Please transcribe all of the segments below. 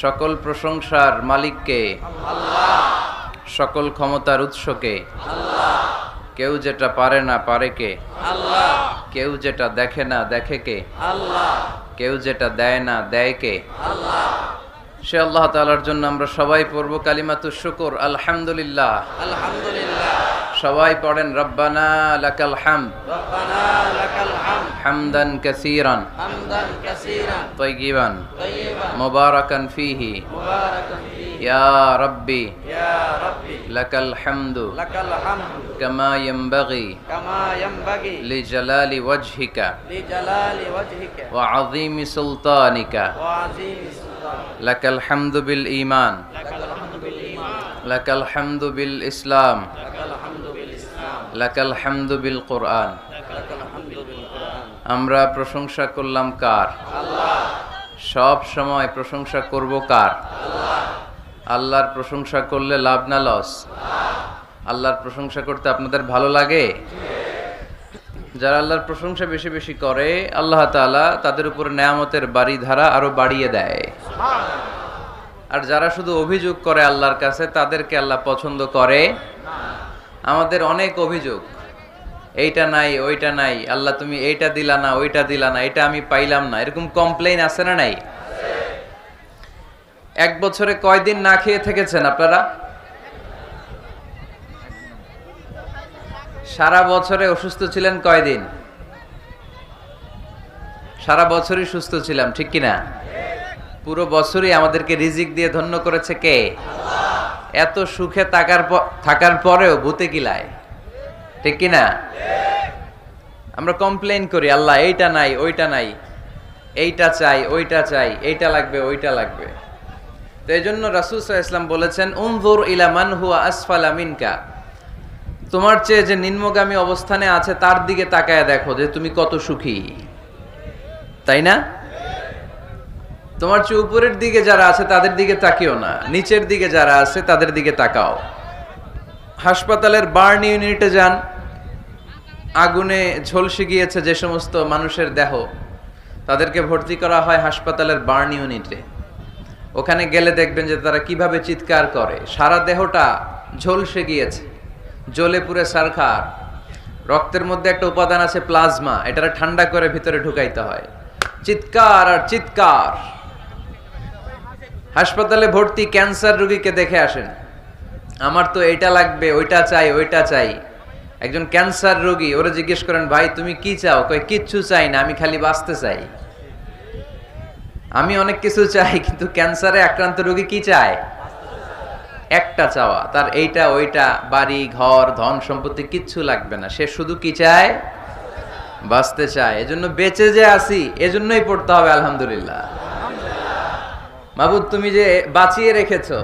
সকল প্রশংসার মালিককে, সকল ক্ষমতার উৎসকে। কেউ যেটা পারে না পারে কে, কেউ যেটা দেখে না দেখে কে, কেউ যেটা দেয় না দেয় কে। সে আল্লাহ তাআলার জন্য আমরা সবাই পড়ব কালিমাতুশ শুকর, আলহামদুলিল্লাহ। সবাই পড়েন রব্বানা লাকাল হামদ, হামদান কাসীরান তাইয়িবান মুবারাকান ফীহি ইয়া রাব্বি লাকাল হামদু কামা ইয়ানবাগি লিজালালি ওয়াজহিকা ওয়া আযীমি সুলতানিকা। লাকাল হামদু বিল ঈমান, লাকাল হামদু বিল ইসলাম, লাকাল হামদু বিল কুরআন। আমরা প্রশংসা করলাম কার? সব সময় প্রশংসা করব কার? আল্লাহর প্রশংসা করলে লাভ না লস? আল্লাহর প্রশংসা করতে আপনাদের ভালো লাগে? যারা আল্লাহর প্রশংসা বেশি বেশি করে আল্লাহ তাআলা তাদের উপর নেয়ামতের বাড়িধারা আরো বাড়িয়ে দেয়। আর যারা শুধু অভিযোগ করে আল্লাহর কাছে তাদেরকে আল্লাহ পছন্দ করে। আমাদের অনেক অভিযোগ, এইটা নাই ওইটা নাই, আল্লাহ তুমি এইটা দিলা না ওইটা দিলা না, এটা আমি পাইলাম না, এরকম কমপ্লেইন আছে না নাই? এক বছরে কয়দিন না খেয়ে থেকেছেন আপনারা? সারা বছরে অসুস্থ ছিলেন কয়দিন? সারা বছরই সুস্থ ছিলাম, ঠিক কিনা? পুরো বছরই আমাদেরকে রিজিক দিয়ে ধন্য করেছে কে? এত সুখে থাকার পরেও ভূতে কিলায়, ঠিক কিনা? আমরা কমপ্লেইন করি আল্লাহ এইটা নাই ওইটা নাই, এইটা চাই ওইটা চাই, এইটা লাগবে ওইটা লাগবে। তো এই জন্য রাসূল সাল্লাল্লাহু আলাইহি ওয়াসাল্লাম বলেছেন উনজুর ইলা মান হুয়া আসফালা মিনকা, তোমার চেয়ে যে নিম্নগামী অবস্থানে আছে তার দিকে তাকায় দেখো যে তুমি কত সুখী, তাই না? তোমার চেয়ে উপরের দিকে যারা আছে তাদের দিকে তাকিও না, নিচের দিকে যারা আছে তাদের দিকে তাকাও। হাসপাতালের বার্ন ইউনিটে যান, আগুনে ঝলসে গিয়েছে যে সমস্ত মানুষের দেহ, তাদেরকে ভর্তি করা হয় হাসপাতালের বার্ন ইউনিটে। ওখানে গেলে দেখবেন যে তারা কিভাবে চিৎকার করে, সারা দেহটা ঝলসে গিয়েছে, জ্বলে পুড়ে ছারখার। রক্তের মধ্যে একটা উপাদান আছে প্লাজমা, এটারে ঠান্ডা করে ভিতরে ঢুকাইতে হয়। চিৎকার আর চিৎকার। হাসপাতালে ভর্তি ক্যান্সার রোগীকে দেখে আসেন, আমার তো এটা লাগবে ওইটা চাই ওইটা চাই। একজন ক্যান্সার রোগী, ওরা জিজ্ঞেস করেন ভাই তুমি কি চাও? কয় কিচ্ছু চাই না, আমি খালি বাঁচতে চাই। আমি অনেক কিছু চাই, কিন্তু ক্যান্সারে আক্রান্ত রোগী কি চায়? একটা চাওয়া, তার এইটা ওইটা, বাড়ি ঘর ধন সম্পত্তি কিচ্ছু লাগবে না, সে শুধু কি চায়? বাঁচতে চায়। এজন্য বেঁচে যে আছি এজন্যই পড়তে হবে আলহামদুলিল্লাহ। মাবুদ তুমি যে বাঁচিয়ে রেখেছো,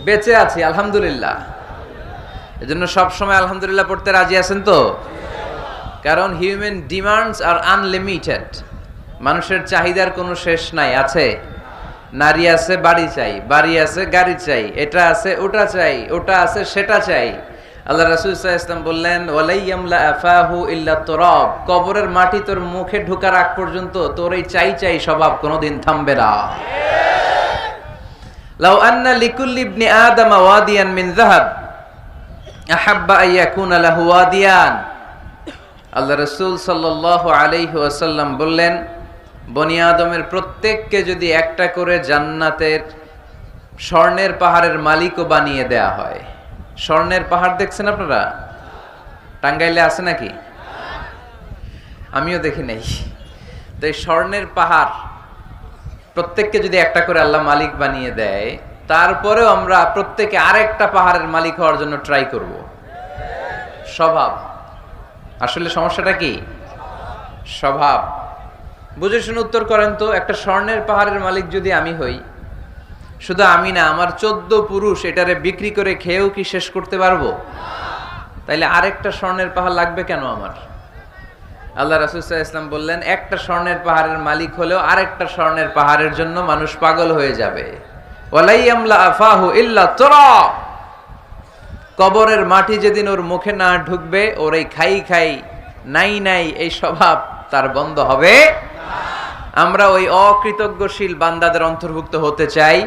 বেঁচে আছি আলহামদুলিল্লাহ। এজন্য সব সময় আলহামদুলিল্লাহ পড়তে রাজি আছেন তো? কারণ হিউম্যান ডিমান্ডস আর আনলিমিটেড, মানুষের চাহিদার কোনো শেষ নাই। আছে নারী আছে বাড়ি চাই, বাড়ি আছে গাড়ি চাই, এটা আছে ওটা চাই, ওটা আছে সেটা চাই। আল্লাহ রাসূল সাল্লাল্লাহু আলাইহি ওয়াসাল্লাম বললেন ওয়ালাইয়ামলা আফাহু ইল্লা তুরাব, কবরের মাটি তোর মুখে ঢোকার আগ পর্যন্ত তোর এই চাই চাই স্বভাব কোনোদিন থামবে না। লাউ আন্না লিকুল্লি ইবনি আদম ওয়াদিয়ান মিন যাহাব আহাব্বা আইয়াকুনা লাহু ওয়াদিয়ান। আল্লাহ রাসূল সাল্লাল্লাহু আলাইহি ওয়াসাল্লাম বললেন বনি আদমের প্রত্যেককে যদি একটা করে জান্নাতের স্বর্ণের পাহাড়ের মালিকও বানিয়ে দেয়া হয়। স্বর্ণের পাহাড় দেখছেন আপনারা? টাঙ্গাইলে আছে নাকি? আমিও দেখি নাই। তো এই স্বর্ণের পাহাড় প্রত্যেককে যদি একটা করে আল্লাহ মালিক বানিয়ে দেয়, তারপরেও আমরা প্রত্যেকে আরেকটা পাহাড়ের মালিক হওয়ার জন্য ট্রাই করব। স্বভাব। আসলে সমস্যাটা কি? স্বভাব। বুঝে শুনে উত্তর করেন তো, একটা স্বর্ণের পাহাড়ের মালিক যদি আমি হই, শুধু আমি না আমার 14 পুরুষ এটারে বিক্রি করে খেয়েও কি শেষ করতে পারবো? তাইলে আরেকটা স্বর্ণের পাহাড় লাগবে কেন আমার? আল্লাহ রাসূল সাল্লাল্লাহু আলাইহি ওয়াসাল্লাম বললেন একটা স্বর্ণের পাহাড়ের মালিক হলেও আরেকটা স্বর্ণের পাহাড়ের জন্য মানুষ পাগল হয়ে যাবে। ওয়ালাইয়ামলা আফাহু ইল্লা তুরাব, কবরের মাটি যেদিন ওর মুখে না ঢুকবে, ওর এই খাই খাই নাই নাই এই স্বভাব তার বন্ধ হবে না। আমরা ওই অকৃতজ্ঞশীল বান্দাদের অন্তর্ভুক্ত হতে চাই।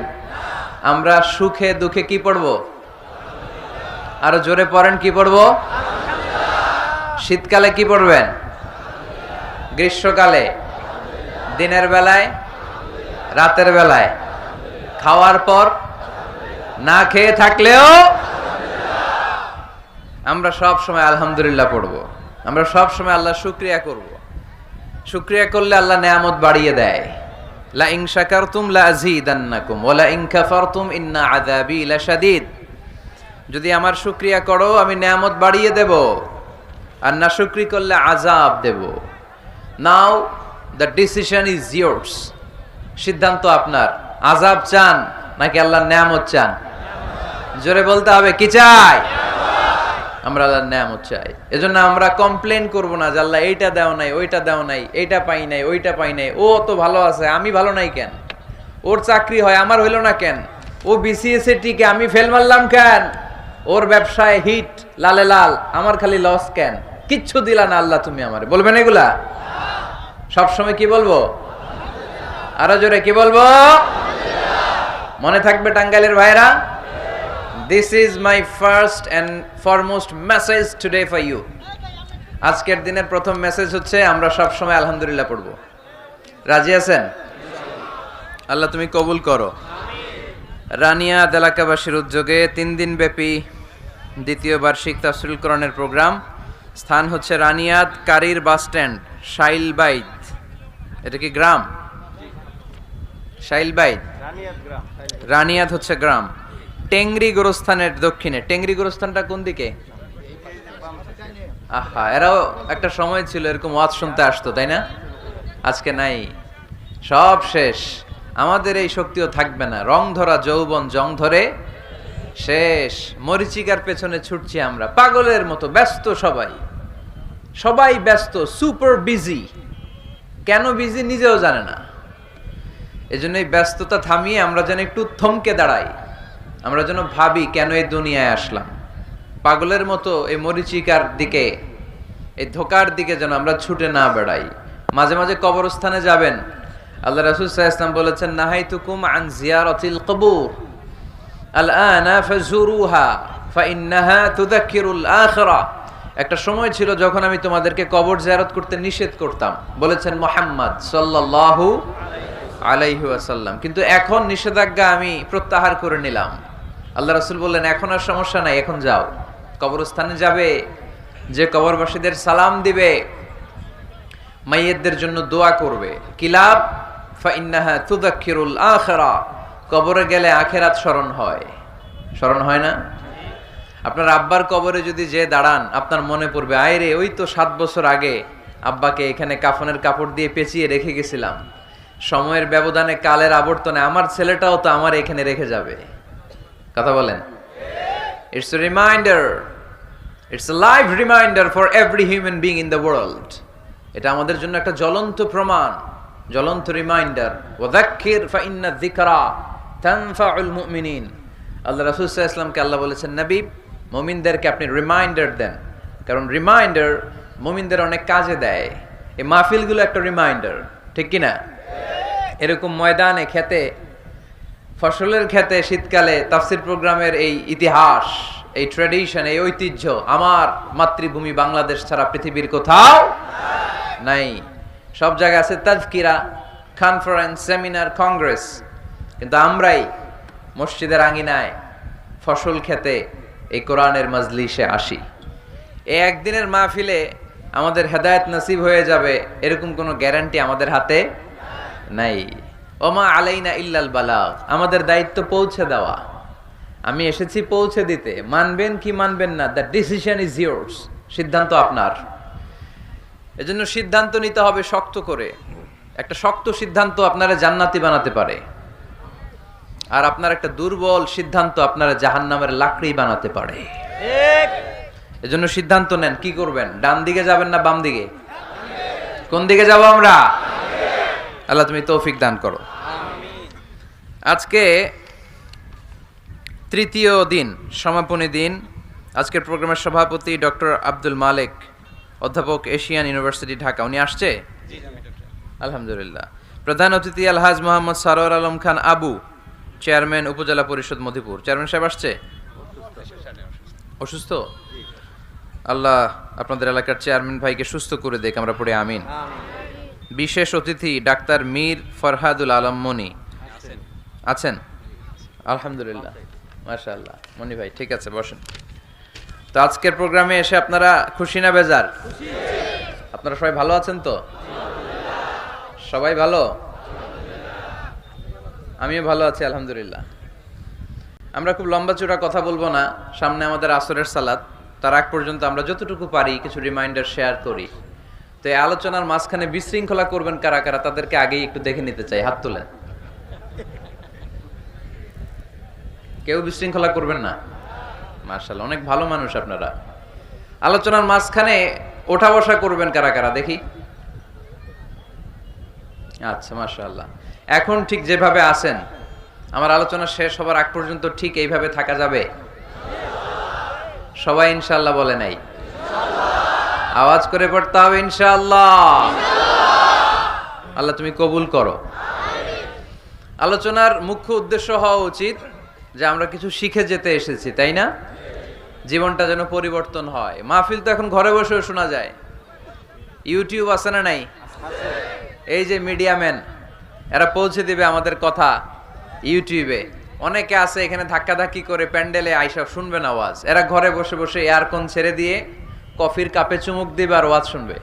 আমরা সুখে দুঃখে কি পড়ব? আরো জোরে পড়েন, কি পড়ব? শীতকালে কি পড়বেন? গ্রীষ্মকালে, দিনের বেলায়, রাতের বেলায়, খাওয়ার পর, না খেয়ে থাকলেও আমরা সব সময় আলহামদুলিল্লাহ পড়বো। আমরা সব সময় আল্লাহ শুকরিয়া করব। শুকরিয়া করলে আল্লাহ নেয়ামত বাড়িয়ে দেয়। লা ইন শাকারতুম লা আযীদান্নাকুম ওয়া লা ইন কাফারতুম ইন্না আযাবি লাশাদীদ। যদি আমার শুকরিয়া করো আমি নেয়ামত বাড়িয়ে দেব, আর না শুকরি করলে আযাব দেব। নাও দ্য ডিসিশন ইজ ইয়ার্স। সিদ্ধান্ত আপনার। আযাব চান নাকি আল্লাহর নেয়ামত চান? জোরে বলতে হবে, কি চাই? আমরা আল্লাহর নেয়ামত চাই। এজন্য আমরা কমপ্লেন করব না যে আল্লাহ এইটা দাও নাই, ওইটা দাও নাই, এইটা পাই নাই, ওইটা পাই নাই। ও তো ভালো আছে, আমি ভালো নাই কেন? ওর চাকরি হয়, আমার হইল না কেন? ও বিসিএস এ টিকে, আমি ফেল মারলাম কেন? ওর ব্যবসায় হিট লালে লাল, আমার খালি লস কেন? কিচ্ছু দিলা না আল্লাহ তুমি আমারে, বলবেন এগুলা? সবসময় কি বলবো? আরো জোরে কি বলবো? মনে থাকবে টাঙ্গাইলের ভাইরা, this is my first and foremost message today for you. আজকের দিনের প্রথম মেসেজ হচ্ছে আমরা সব সময় আলহামদুলিল্লাহ পড়ব। রাজি আছেন? আল্লাহ তুমি কবুল করো। রানিয়াত এলাকাবাসীর উদ্যোগে 3 দিন ব্যাপী দ্বিতীয় বার্ষিক তাফসীরুল কোরআনের প্রোগ্রাম। স্থান হচ্ছে রানিয়াত কারির বাস স্ট্যান্ড, শাইলবাইদ। এটা কি গ্রাম? শাইলবাইদ, রানিয়াত হচ্ছে গ্রাম। টেংরি গোরস্থানের দক্ষিণে। টেংরি গোরস্থানটা কোন দিকে? আহা, এরাও একটা সময় ছিল এরকম ওয়াজ শুনতে আসতো, তাই না? আজকে নাই, সব শেষ। আমাদের এই শক্তিও থাকবে না। রং ধরা যৌবন জং ধরে শেষ। মরিচিকার পেছনে ছুটছি আমরা পাগলের মতো। ব্যস্ত সবাই, সবাই ব্যস্ত, সুপার বিজি। কেন বিজি নিজেও জানে না। এজন্য এই ব্যস্ততা থামিয়ে আমরা যেন একটু থমকে দাঁড়াই। আমরা যেন ভাবি কেন এই দুনিয়ায় আসলাম। পাগলের মতো এই মরিচিকার দিকে, এই ধোকার দিকে যেন আমরা ছুটে না বেড়াই। মাঝে মাঝে কবরস্থানে যাবেন। আল্লাহ রাসূল সাল্লাল্লাহু আলাইহি ওয়াসাল্লাম বলেছেন, নাহাইতুকুম আন জিয়ারাতিল কবুর আলআনা ফাজুরুহা ফাইন্নাহা তুযাক্কিরুল আখিরা। একটা সময় ছিল যখন আমি তোমাদেরকে কবর জিয়ারত করতে নিষেধ করতাম, বলেছেন মুহাম্মদ সাল্লাল্লাহু আলাইহি ওয়াসাল্লাম। কিন্তু এখন নিষেধাজ্ঞা আমি প্রত্যাহার করে নিলাম। আল্লাহ রাসূল বললেন, এখন আর সমস্যা নাই, এখন যাও। কবরস্থানে যাবে, যে কবরবাসীদের সালাম দিবে, মাইয়িতদের জন্য দোয়া করবে। কিলাব ফাইন্নাহা তুযাক্কিরুল আখিরা। কবরে গেলে আখিরাত স্মরণ হয়। স্মরণ হয় না? আপনার আব্বার কবরে যদি যে দাঁড়ান, আপনার মনে পড়বে, আয় রে, ওই তো 7 বছর আগে আব্বাকে এখানে কাফনের কাপড় দিয়ে পেঁচিয়ে রেখে গেছিলাম। সময়ের ব্যবধানে, কালের আবর্তনে আমার ছেলেটাও তো আমার এখানে রেখে যাবে। কথা বলেন? It's a reminder, it's a live reminder for every human being in the world. এটা আমাদের জন্য একটা জ্বলন্ত প্রমাণ, জ্বলন্ত রিমাইন্ডার। ওয়াযাক্কির ফাইন্না যিকরা তানফাউল মুমিনিন। আল্লাহ রাসূল সাল্লাল্লাহু আলাইহি ওয়াসাল্লামকে আল্লাহ বলেছেন, নবী, মুমিনদেরকে আপনি রিমাইন্ডার দেন, কারণ রিমাইন্ডার মুমিনদের অনেক কাজে দেয়। এই মাহফিলগুলো একটা রিমাইন্ডার, ঠিক কি না? এরকম ময়দানে, খেতে, ফসলের খেতে শীতকালে তাফসীর প্রোগ্রামের এই ইতিহাস, এই ট্র্যাডিশন, এই ঐতিহ্য আমার মাতৃভূমি বাংলাদেশ ছাড়া পৃথিবীর কোথাও নাই। সব জায়গায় আছে তাযকিরা, কনফারেন্স, সেমিনার, কংগ্রেস, কিন্তু আমরাই মসজিদের আঙিনায়, ফসল খেতে, এই কোরআনের মাজলিসে আসি। এই একদিনের মাহফিলে আমাদের হেদায়েত নসিব হয়ে যাবে এরকম কোনো গ্যারান্টি আমাদের হাতে নাই। ওমা আলাইনা ইল্লাল বালাগ। আমাদের দায়িত্ব পৌঁছে দেওয়া। আমি এসেছি পৌঁছে দিতে। মানবেন কি মানবেন না, দ্য ডিসিশন ইজ ইয়ার্স। সিদ্ধান্ত আপনার। এজন্য সিদ্ধান্ত নিতে হবে শক্ত করে। একটা শক্ত সিদ্ধান্ত আপনারা জান্নাতি বানাতে পারে, আর আপনার একটা দুর্বল সিদ্ধান্ত আপনারা জাহান্নামের লাকড়ি বানাতে পারে। এজন্য সিদ্ধান্ত নেন, কি করবেন? ডান দিকে যাবেন না বাম দিকে? কোন দিকে যাব আমরা? আল্লাহ তুমি তৌফিক দান করো। আজকে তৃতীয় দিন, সমাপনী দিন। আজকের প্রোগ্রামের সভাপতি ডক্টর আব্দুল মালিক, অধ্যাপক, এশিয়ান ইউনিভার্সিটি, ঢাকা। উনি আসছে? আলহামদুলিল্লাহ। প্রধান অতিথি আলহাজ মোহাম্মদ সারোয়ার আলম খান আবু, চেয়ারম্যান উপজেলা পরিষদ মধুপুর। চেয়ারম্যান সাহেব আসছে? অসুস্থ? আল্লাহ আপনাদের এলাকার চেয়ারম্যান ভাইকে সুস্থ করে দেখ, আমরা পড়ে আমিন। বিশেষ অতিথি ডাক্তার মীর ফরহাদুল আলম মনি আছেন? আলহামদুলিল্লাহ, মাশাআল্লাহ। মনি ভাই ঠিক আছে, বসেন। তো আজকের প্রোগ্রামে এসে আপনারা খুশি না বেজার? আপনারা সবাই ভালো আছেন তো? সবাই ভালো? আমিও ভালো আছি আলহামদুলিল্লাহ। আমরা খুব লম্বা চূড়া কথা বলবো না, সামনে আমাদের আসরের সালাত, তার আগ পর্যন্ত আমরা যতটুকু পারি কিছু রিমাইন্ডার শেয়ার করি। তো এই আলোচনার মাঝখানে বিশৃঙ্খলা করবেন কারা কারা, তাদেরকে আগেই একটু দেখে নিতে চাই, হাত তুলেন। কেউ বিশৃঙ্খলা করবেন না? মাশাআল্লাহ, অনেক ভালো মানুষ আপনারা। আলোচনার মাঝখানে ওঠা বসা করবেন কারা কারা দেখি? আচ্ছা, মাশাআল্লাহ। এখন ঠিক যেভাবে আছেন, আমার আলোচনা শেষ হবার আগ পর্যন্ত ঠিক এইভাবে থাকা যাবে? সবাই ইনশাআল্লাহ বলে নাই? আওয়াজ করে পড়তে হবে ইনশাআল্লাহ। আল্লাহ তুমি কবুল করো। আলোচনার মুখ্য উদ্দেশ্য হওয়া উচিত যে আমরা কিছু শিখে যেতে এসেছি, তাই না? জীবনটা যেন পরিবর্তন হয়। মাহফিল তো এখন ঘরে বসেও শোনা যায়। ইউটিউব আছে না নাই? এই যে মিডিয়াম্যান, এরা পৌঁছে দিবে আমাদের কথা ইউটিউবে। অনেকে আছে এখানে ধাক্কাধাক্কি করে প্যান্ডেলে আইসা শুনবে না ওয়াজ, এরা ঘরে বসে বসে এয়ারকন ছেড়ে দিয়ে কফির কাপে চুমুক দিবে আর ওয়াজ শুনবে,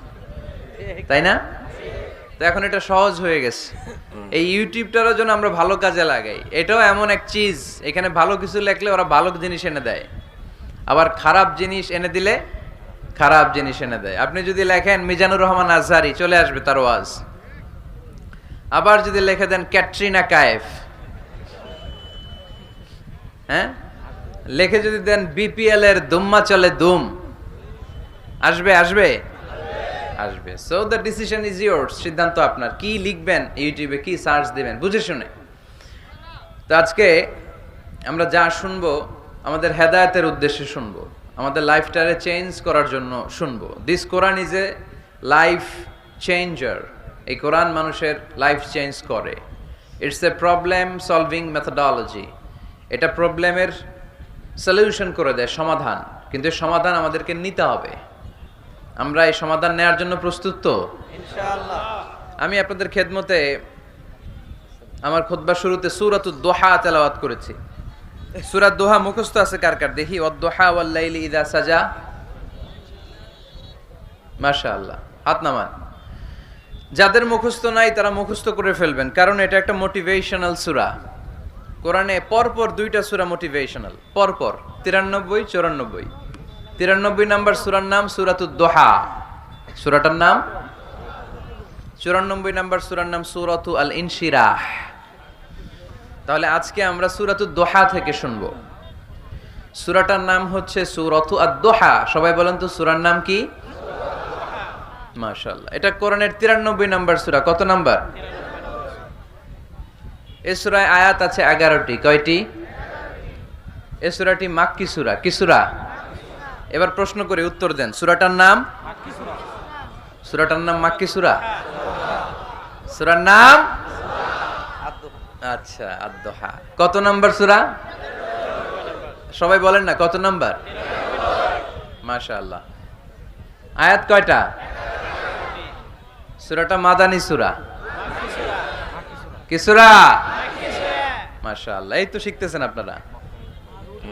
তাই না? তো এখন এটা সহজ হয়ে গেছে। এই ইউটিউবটার জন্য আমরা ভালো কাজে লাগাই। এটাও এমন এক চিজ, এখানে ভালো কিছু লেখলে ওরা ভালো জিনিস এনে দেয়, আবার খারাপ জিনিস এনে দিলে খারাপ জিনিস এনে দেয়। আপনি যদি লেখেন মিজানুর রহমান আজহারি, চলে আসবে তার ওয়াজ। আবার যদি লিখে দেন ক্যাটরিনা কায়েফ, হ্যাঁ, লিখে যদি দেন বিপিএল এর দুম্মা চলে দুম, আসবে আসবে আসবে। So the decision is yours, সিদ্ধান্ত আপনার। কি লিখবেন ইউটিউবে, কি সার্চ দিবেন, বুঝে শুনে। তো আজকে আমরা যা শুনবো আমাদের হেদায়েতের উদ্দেশ্যে শুনবো, আমাদের লাইফটারে চেঞ্জ করার জন্য শুনবো। This Quran is a life changer. এই কোরআন মানুষের লাইফ চেঞ্জ করে। It's a problem solving methodology. এটা প্রবলেমের সলিউশন করে দেয়, সমাধান। কিন্তু এই সমাধান আমাদেরকে নিতে হবে। আমরা এই সমাধান নেওয়ার জন্য প্রস্তুত তো? ইনশাআল্লাহ। আমি আপনাদের খেদমতে আমার খুতবার শুরুতে সূরাতুদ দোহা তেলাওয়াত করেছি। সূরা দোহা মুখস্থ আছে কার কার দেখি? ওয়াদ-দোহা ওয়াল-লাইলি ইযা সাজা। মাশাআল্লাহ, হাত নামান। যাদের মুখস্থ নাই তারা মুখস্থ করে ফেলবেন, কারণ এটা একটা মোটিভেশনাল সূরা। কোরআনে পরপর দুইটা সূরা মোটিভেশনাল, পরপর 93, 94। 93 নাম্বার সূরার নাম সূরাতুদ দোহা, সূরাটার নাম। 94 নাম্বার সূরার নাম সূরাতু আল ইনশিরাহ। তাহলে আজকে আমরা সূরাতুদ দোহা থেকে শুনবো। সূরাটার নাম হচ্ছে সূরাতু আদ-দোহা। সবাই বলেন তো সূরার নাম কি? মাশাআল্লাহ। এটা কোরআনের 93 নাম্বার সূরা। কত নাম্বার? এই সূরায় আয়াত আছে 11টি। কয়টি? এই সূরাটি মাক্কি সূরা। কি সূরা? এবার প্রশ্ন করে উত্তর দেন। সূরাটার নাম? সূরাটার নাম মাক্কি সূরা। সূরার নাম? আচ্ছা, আদ-দোহা। কত নাম্বার সূরা? সবাই বলেন না কত নাম্বার? মাশাআল্লাহ। আয়াত কয়টা? সূরাটা মাদানী সূরা। কি সূরা? মাশাআল্লাহ, এই তো শিখতেছেন আপনারা।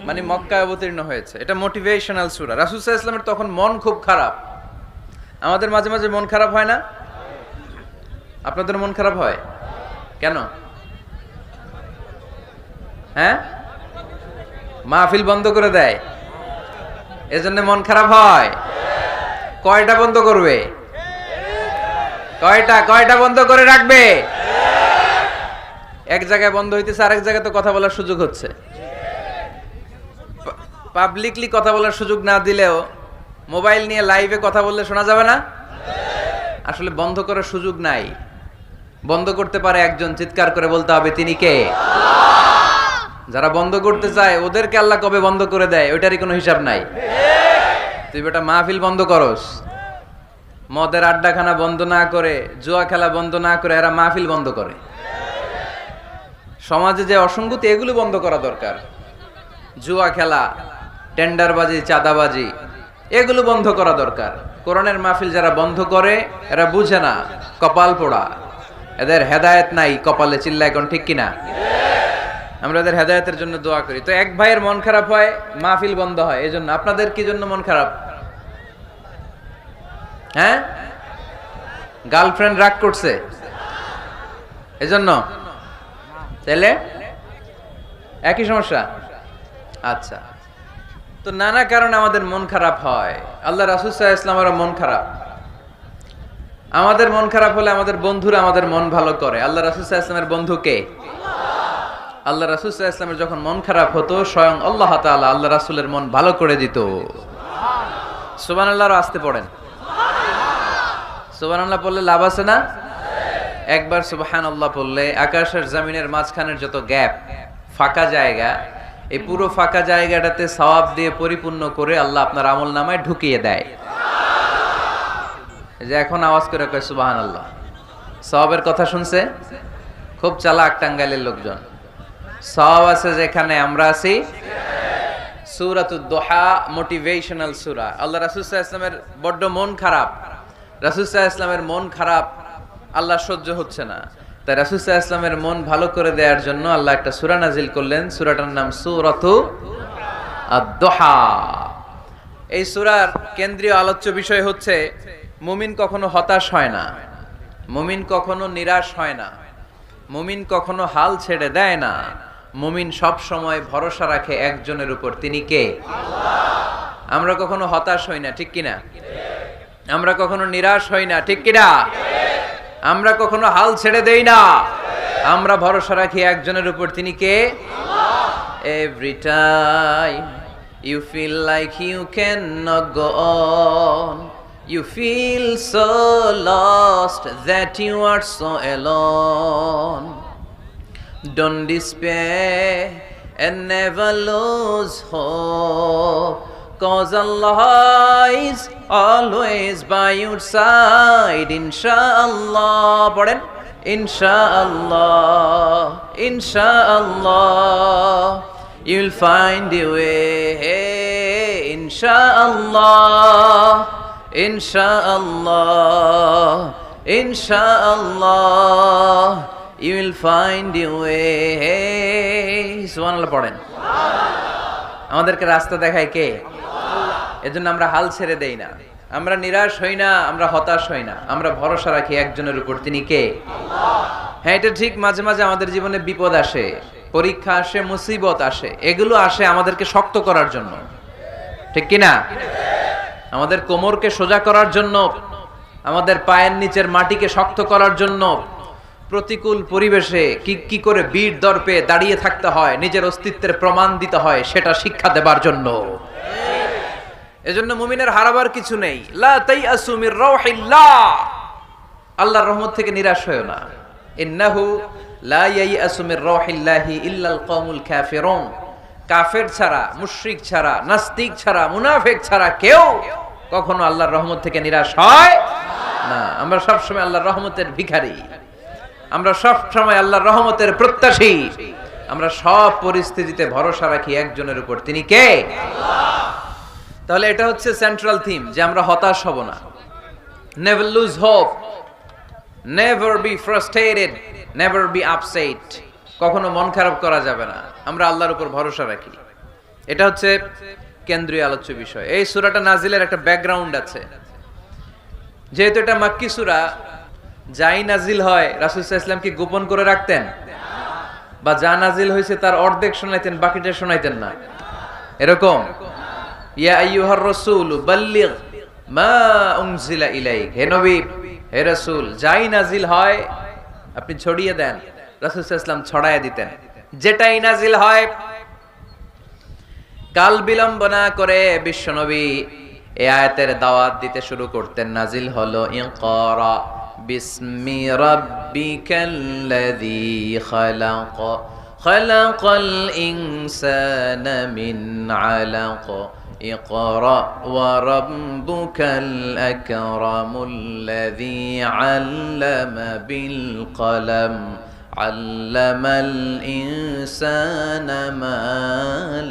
মানে মক্কায় অবতীর্ণ হয়েছে। এটা মোটিভেশনাল সূরা। রাসূল সাল্লাল্লাহু আলাইহি ওয়াসাল্লামের তখন মন খুব খারাপ। আমাদের মাঝে মাঝে মন খারাপ হয় না? আপনাদের মন খারাপ হয় কেন? হ্যাঁ, মাহফিল বন্ধ করে দেয়, এজন্য মন খারাপ হয়। কয়টা বন্ধ করবে? কয়টা বন্ধ করে রাখবে? এক জায়গায় বন্ধ হইতেছে, আরেক জায়গায় তো কথা বলার সুযোগ হচ্ছে। পাবলিকলি কথা বলার সুযোগ না দিলেও মোবাইল নিয়ে লাইভে কথা বললে শোনা যাবে না? আসলে বন্ধ করার সুযোগ নাই। বন্ধ করতে পারে একজন, চিৎকার করে বলতে হবে তিনি কে? যারা বন্ধ করতে চায় ওদেরকে আল্লাহ কবে বন্ধ করে দেয় ওইটারই কোনো হিসাব নাই। তুই বেটা মাহফিল বন্ধ করস, মদের আড্ডাখানা বন্ধ না করে, জুয়া খেলা বন্ধ না করে এরা মাহফিল বন্ধ করে। সমাজে যে অসঙ্গতি, এগুলো বন্ধ করা দরকার। জুয়া খেলা, টেন্ডারবাজি, চাঁদাবাজি, এগুলো বন্ধ করা দরকার। কোরআনের মাহফিল যারা বন্ধ করে এরা বুঝে না, কপাল পোড়া, এদের হেদায়েত নাই কপালে। চিল্লায় কোন ঠিক কিনা? আমরা এদের হেদায়েতের জন্য দোয়া করি। তো এক ভাইয়ের মন খারাপ হয়, মাহফিল বন্ধ হয়, এই জন্য। আপনাদের কি জন্য মন খারাপ? হ্যাঁ, গার্লফ্রেন্ড রাগ করছে এজন্য? তাহলে একই সমস্যা। আচ্ছা, তো নানা কারণে আমাদের মন খারাপ হয়। আল্লাহ রাসূল সাল্লাল্লাহু আলাইহি ওয়াসাল্লামের মন খারাপ। আমাদের মন খারাপ হলে আমাদের বন্ধুরা আমাদের মন ভালো করে। আল্লাহ রাসূল সাল্লাল্লাহু আলাইহি ওয়াসাল্লামের বন্ধু কে? আল্লাহ রাসূল সাল্লাল্লাহু আলাইহি ওয়াসাল্লামের যখন মন খারাপ হতো, স্বয়ং আল্লাহ তাআলা আল্লাহ রাসূলের মন ভালো করে দিত। সুবহানাল্লাহ। আসতে পড়েন সুবহানাল্লাহ, পড়লে লাভ আছে না? একবার সুবহানাল্লাহ পড়লে আকাশের জমিনের মাঝখানের যত গ্যাপ, ফাঁকা জায়গা, এই পুরো ফাঁকা জায়গাটাতে সওয়াব দিয়ে পরিপূর্ণ করে আল্লাহ আপনার আমলনামায় ঢুকিয়ে দেয়। যে এখন আওয়াজ করে কয় সুবহানাল্লাহ, সওয়াবের কথা শুনছে। খুব চালাক টাঙ্গাইলের লোকজন। সওয়াব আছে যেখানে আমরা আছি। সূরাতুদ দুহা মোটিভেশনাল সূরা। আল্লাহ রাসূল সাল্লাল্লাহু আলাইহি ওয়াসাল্লামের বড্ড মন খারাপ। রাসূল সাল্লাল্লাহু আলাইহি ওয়াসাল্লামের মন খারাপ, আল্লাহ সহ্য হচ্ছে না। তাই রাসূল সাল্লাল্লাহু আলাইহি ওয়াসাল্লামের মন ভালো করে দেওয়ার জন্য আল্লাহ একটা সূরা নাজিল করলেন। সূরাটার নাম সূরাতু আদ-দুহা। এই সূরার কেন্দ্রীয় আলোচ্য বিষয় হচ্ছে মুমিন কখনো হতাশ হয় না, মুমিন কখনো নিরাশ হয় না, মুমিন কখনো হাল ছেড়ে দেয় না। মুমিন সব সময় ভরসা রাখে একজনের উপর, তিনি কে? আল্লাহ। আমরা কখনো হতাশ হই না, ঠিক কিনা? আমরা কখনো নিরাশ হই না, ঠিক কিনা? আমরা কখনো হাল ছেড়ে দেই না, আমরা ভরসা রাখি একজনের উপর, তিনি কে? আল্লাহ। Every time you feel like you cannot go on, you feel so lost that you are so alone. Don't despair and never lose hope, 'cause Allah is always by your side. Inshallah, পড়েন, Inshallah, Inshallah, you'll find a way. Inshallah, Inshallah, Inshallah, you will find your way. সুবহানাল্লাহ পড়েন। আমাদেরকে রাস্তা দেখায় কে? আল্লাহ। এজন্য আমরা হাল ছেড়ে দেই না, আমরা নিরাশ হই না, আমরা হতাশ হই না, আমরা ভরসা রাখি একজনের উপর, তিনি কে? আল্লাহ। হ্যাঁ, এটা ঠিক। মাঝে মাঝে আমাদের জীবনে বিপদ আসে, পরীক্ষা আসে, মুসিবত আসে, এগুলো আসে আমাদেরকে শক্ত করার জন্য, ঠিক কিনা? আমাদের কোমরকে সোজা করার জন্য, আমাদের পায়ের নিচের মাটিকে শক্ত করার জন্য। প্রতিকূল পরিবেশে কি করে বীর দর্পে দাঁড়িয়ে থাকতে হয়, নিজের অস্তিত্বের প্রমাণ দিতে হয়, সেটা শিক্ষা দেবার জন্য। এজন্য মুমিনের হারাবার কিছু নেই। লা তাইয়াসু মির রাউহিল্লাহ, আল্লাহর রহমত থেকে নিরাশ হয়ো না। ইন্নাহু লা ইয়াইয়াসু মির রাউহিল্লাহি ইল্লাল কওমুল কাফিরুন, কাফের ছাড়া, মুশরিক ছাড়া, নাস্তিক ছাড়া, মুনাফিক ছাড়া কেউ কখনো আল্লাহর রহমত থেকে নিরাশ হয় না। আমরা সব সময় আল্লাহর রহমতের ভিখারি, আমরা সব সময় আল্লাহর রহমতের প্রত্যাশী। আমরা সব পরিস্থিতিতে ভরসা রাখি একজনের উপর, তিনি কে? আল্লাহ। তাহলে এটা হচ্ছে সেন্ট্রাল থিম, যে আমরা হতাশ হব না। Never lose hope, never be frustrated, never be upset. কখনো মন খারাপ করা যাবে না, আমরা আল্লাহর উপর ভরসা রাখি। এটা হচ্ছে কেন্দ্রীয় আলোচ্য বিষয়। এই সূরাটা নাজিলের একটা ব্যাকগ্রাউন্ড আছে। যেহেতু এটা মাক্কি সূরা, যাই নাজিল হয় রাসূল সাল্লাল্লাহু আলাইহি ওয়াসাল্লাম কি গোপন করে রাখতেন? বা যা নাজিল হয়েছে তার অর্ধেক শোনাইতেন, বাকিটা শোনাইতেন না, এরকম? ইয়া আইয়ুহার রাসূল বাল্লিগ মা উনজিলা ইলাইক, হে নবী, হে রাসূল, যাই নাজিল হয় আপনি ছড়িয়ে দেন। রাসূল সাল্লাল্লাহু আলাইহি ওয়াসাল্লাম ছড়ায়া দিতেন, যেটাই নাজিল হয়। কাল বিলম্ব না করে বিশ্বনবী এই আয়াতের দাওয়াত দিতে শুরু করতেন। নাজিল হলো ইকরা বিসমি রাব্বিকাল্লাযী খালাক, খালাকাল ইনসানা মিন আলাক, ইকরা ওয়া রাব্বুকাল আকরামুল্লাযী আল্লামা বিল কলম আল্লামাল ইনসানা মা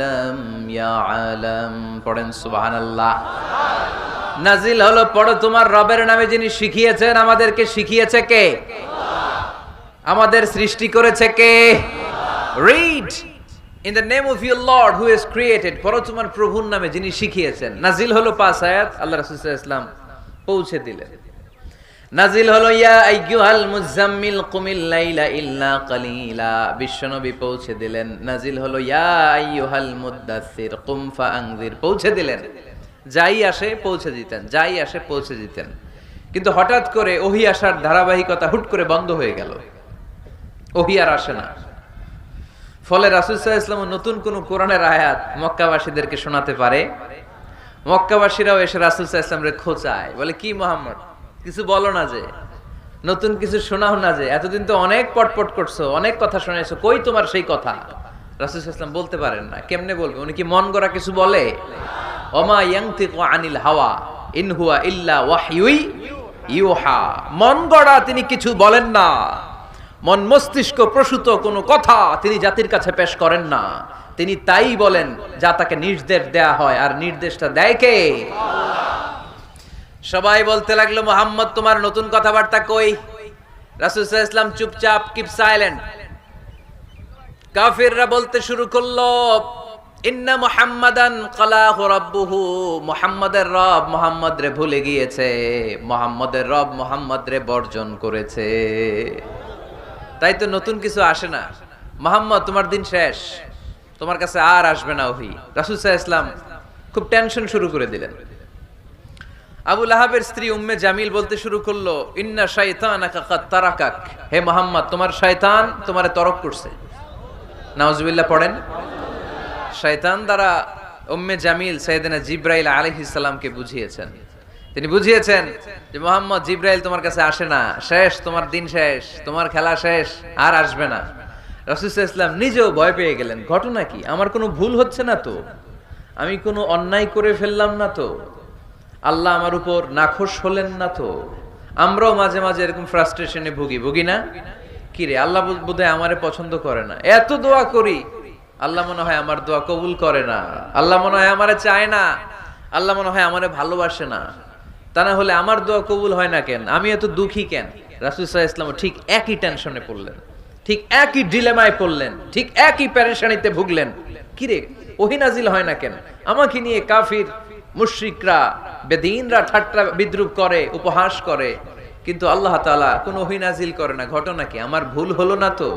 লাম ইয়ালাম। পড়েন সুবহানাল্লাহ। নাজিল হলো পড়ো তোমার রবের নামে যিনি শিখিয়েছেন। আমাদেরকে শিখিয়েছে কে? আমাদের সৃষ্টি করেছে কে? Read in the name of your lord who has created. পড়ো তোমার প্রভুর নামে যিনি শিখিয়েছেন। নাজিল হলো 5 আয়াত, আল্লাহ রাসূল সাল্লাল্লাহু আলাইহি ওয়াসাল্লাম পৌঁছে দিলেন। নাজিল হলো ইয়া আইয়ুহাল মুজাম্মিল কুমিল লাইলা ইল্লা কালিলা, বিশ্বনবী পৌঁছে দিলেন। নাজিল হলো ইয়া আইয়ুহাল মুদ্দাসসির কুম ফাআনজির, পৌঁছে দিলেন। যাই আসে পৌঁছে দিতেন, যাই আসে পৌঁছে দিতেন। কিন্তু হঠাৎ করে ওহী আসার ধারাবাহিকতা হুট করে বন্ধ হয়ে গেল, ওহী আর আসে না। ফলে রাসূল সাল্লাল্লাহু আলাইহি ওয়াসাল্লাম নতুন কোন কোরআনের আয়াত মক্কাবাসীদেরকে শোনাতে পারে? মক্কাবাসীরাও এসে রাসূল সাল্লাল্লাহু আলাইহি ওয়াসাল্লামকে খোঁচায়, বলে কি মুহাম্মদ কিছু বলো না, যে নতুন কিছু শোনাও না, যে এতদিন তো অনেক পটপট করছো, অনেক কথা শোনাইছো, কই তোমার সেই কথা? রাসূল সাল্লাল্লাহু আলাইহি ওয়াসাল্লাম বলতে পারেন না। কেমনে বলবে? উনি কি মন গড়া কিছু বলে? ওমা ইয়ানতিকু আনিল হাওয়া ইন হুয়া ইল্লা ওয়াহয়ুই ইউহা। মন গড়া তিনি কিছু বলেন না, মন মস্তিষ্ক প্রসূত কোনো কথা তিনি জাতির কাছে পেশ করেন না। তিনি তাই বলেন যা তাকে নির্দেশ দেয়া হয়, আর নির্দেশটা দেয় কে? সবাই বলতে লাগলো মুহাম্মদ তোমার নতুন কথাবার্তা কই? রাসূল সাল্লাল্লাহু আলাইহি ওয়াসাল্লাম চুপচাপ, কিপ সাইলেন্ট। কাফিররা বলতে শুরু করলো ইন্না মুহাম্মাদান ক্বালাহু রাব্বুহু, মুহাম্মাদের রব মুহাম্মদ রে ভুলে গিয়েছে, মুহাম্মাদের রব মুহাম্মদ রে বর্জন করেছে। তাই তো নতুন কিছু আসে না। মুহাম্মদ তোমার দিন শেষ, তোমার কাছে আর আসবে না ওহী। রাসূল সাল্লাল্লাহু আলাইহি ওয়াসাল্লাম খুব টেনশন শুরু করে দিলেন। আবু লাহাবের স্ত্রী উম্মে জামিল বলতে শুরু করলো ইন্না শাইতানাকা কাদ তারাকাক, হে মুহাম্মদ তোমার শয়তান তোমারে তরক করছে। নাউজুবিল্লাহ পড়েন। শয়তান দ্বারা উম্মে জামিল সাইয়েদনা জিবরাইল আলাইহিস সালামকে বুঝিয়েছেন। তিনি বুঝিয়েছেন যে মুহাম্মদ জিবরাইল তোমার কাছে আসে না, শেষ, তোমার দিন শেষ, তোমার খেলা শেষ, আর আসবে না। রাসূল সাল্লাল্লাহু আলাইহি ওয়াসাল্লাম নিজেও ভয় পেয়ে গেলেন। ঘটনা কি? আমার কোনো ভুল হচ্ছে না তো? আমি কোনো অন্যায় করে ফেললাম না তো? আল্লাহ আমার উপর নাখোশ হলেন না তো? আমরাও মাঝে মাঝে এরকম ফ্রাস্ট্রেশনে ভুগি না? কি রে, আল্লাহ বোধহয় আমারে পছন্দ করে না, এত দোয়া করি, আল্লাহ মনে হয় আমার দোয়া কবুল করে না, আল্লাহ মনে হয় আমারে চায় না, আল্লাহ মনে হয় আমারে ভালোবাসে না। তা না হলে আমার দোয়া কবুল হয় না কেন? আমি এত দুঃখী কেন? রাসূল সাল্লাল্লাহু আলাইহি ওয়াসাল্লাম ঠিক একই টেনশনে পড়লেন, ঠিক একই ডিলেমায় পড়লেন, ঠিক একই পেরেশানিতে ভুগলেন। কি রে, ওহী নাজিল হয় না কেন? আমাকে নিয়ে কাফির মুশরিকরা বেদিনরা ঠাট্টা বিদ্রুপ করে, উপহাস করে, কিন্তু আল্লাহ তাআলা কোনো ওহী নাজিল করে না। ঘটনা কি? আমার ভুল হলো না তো?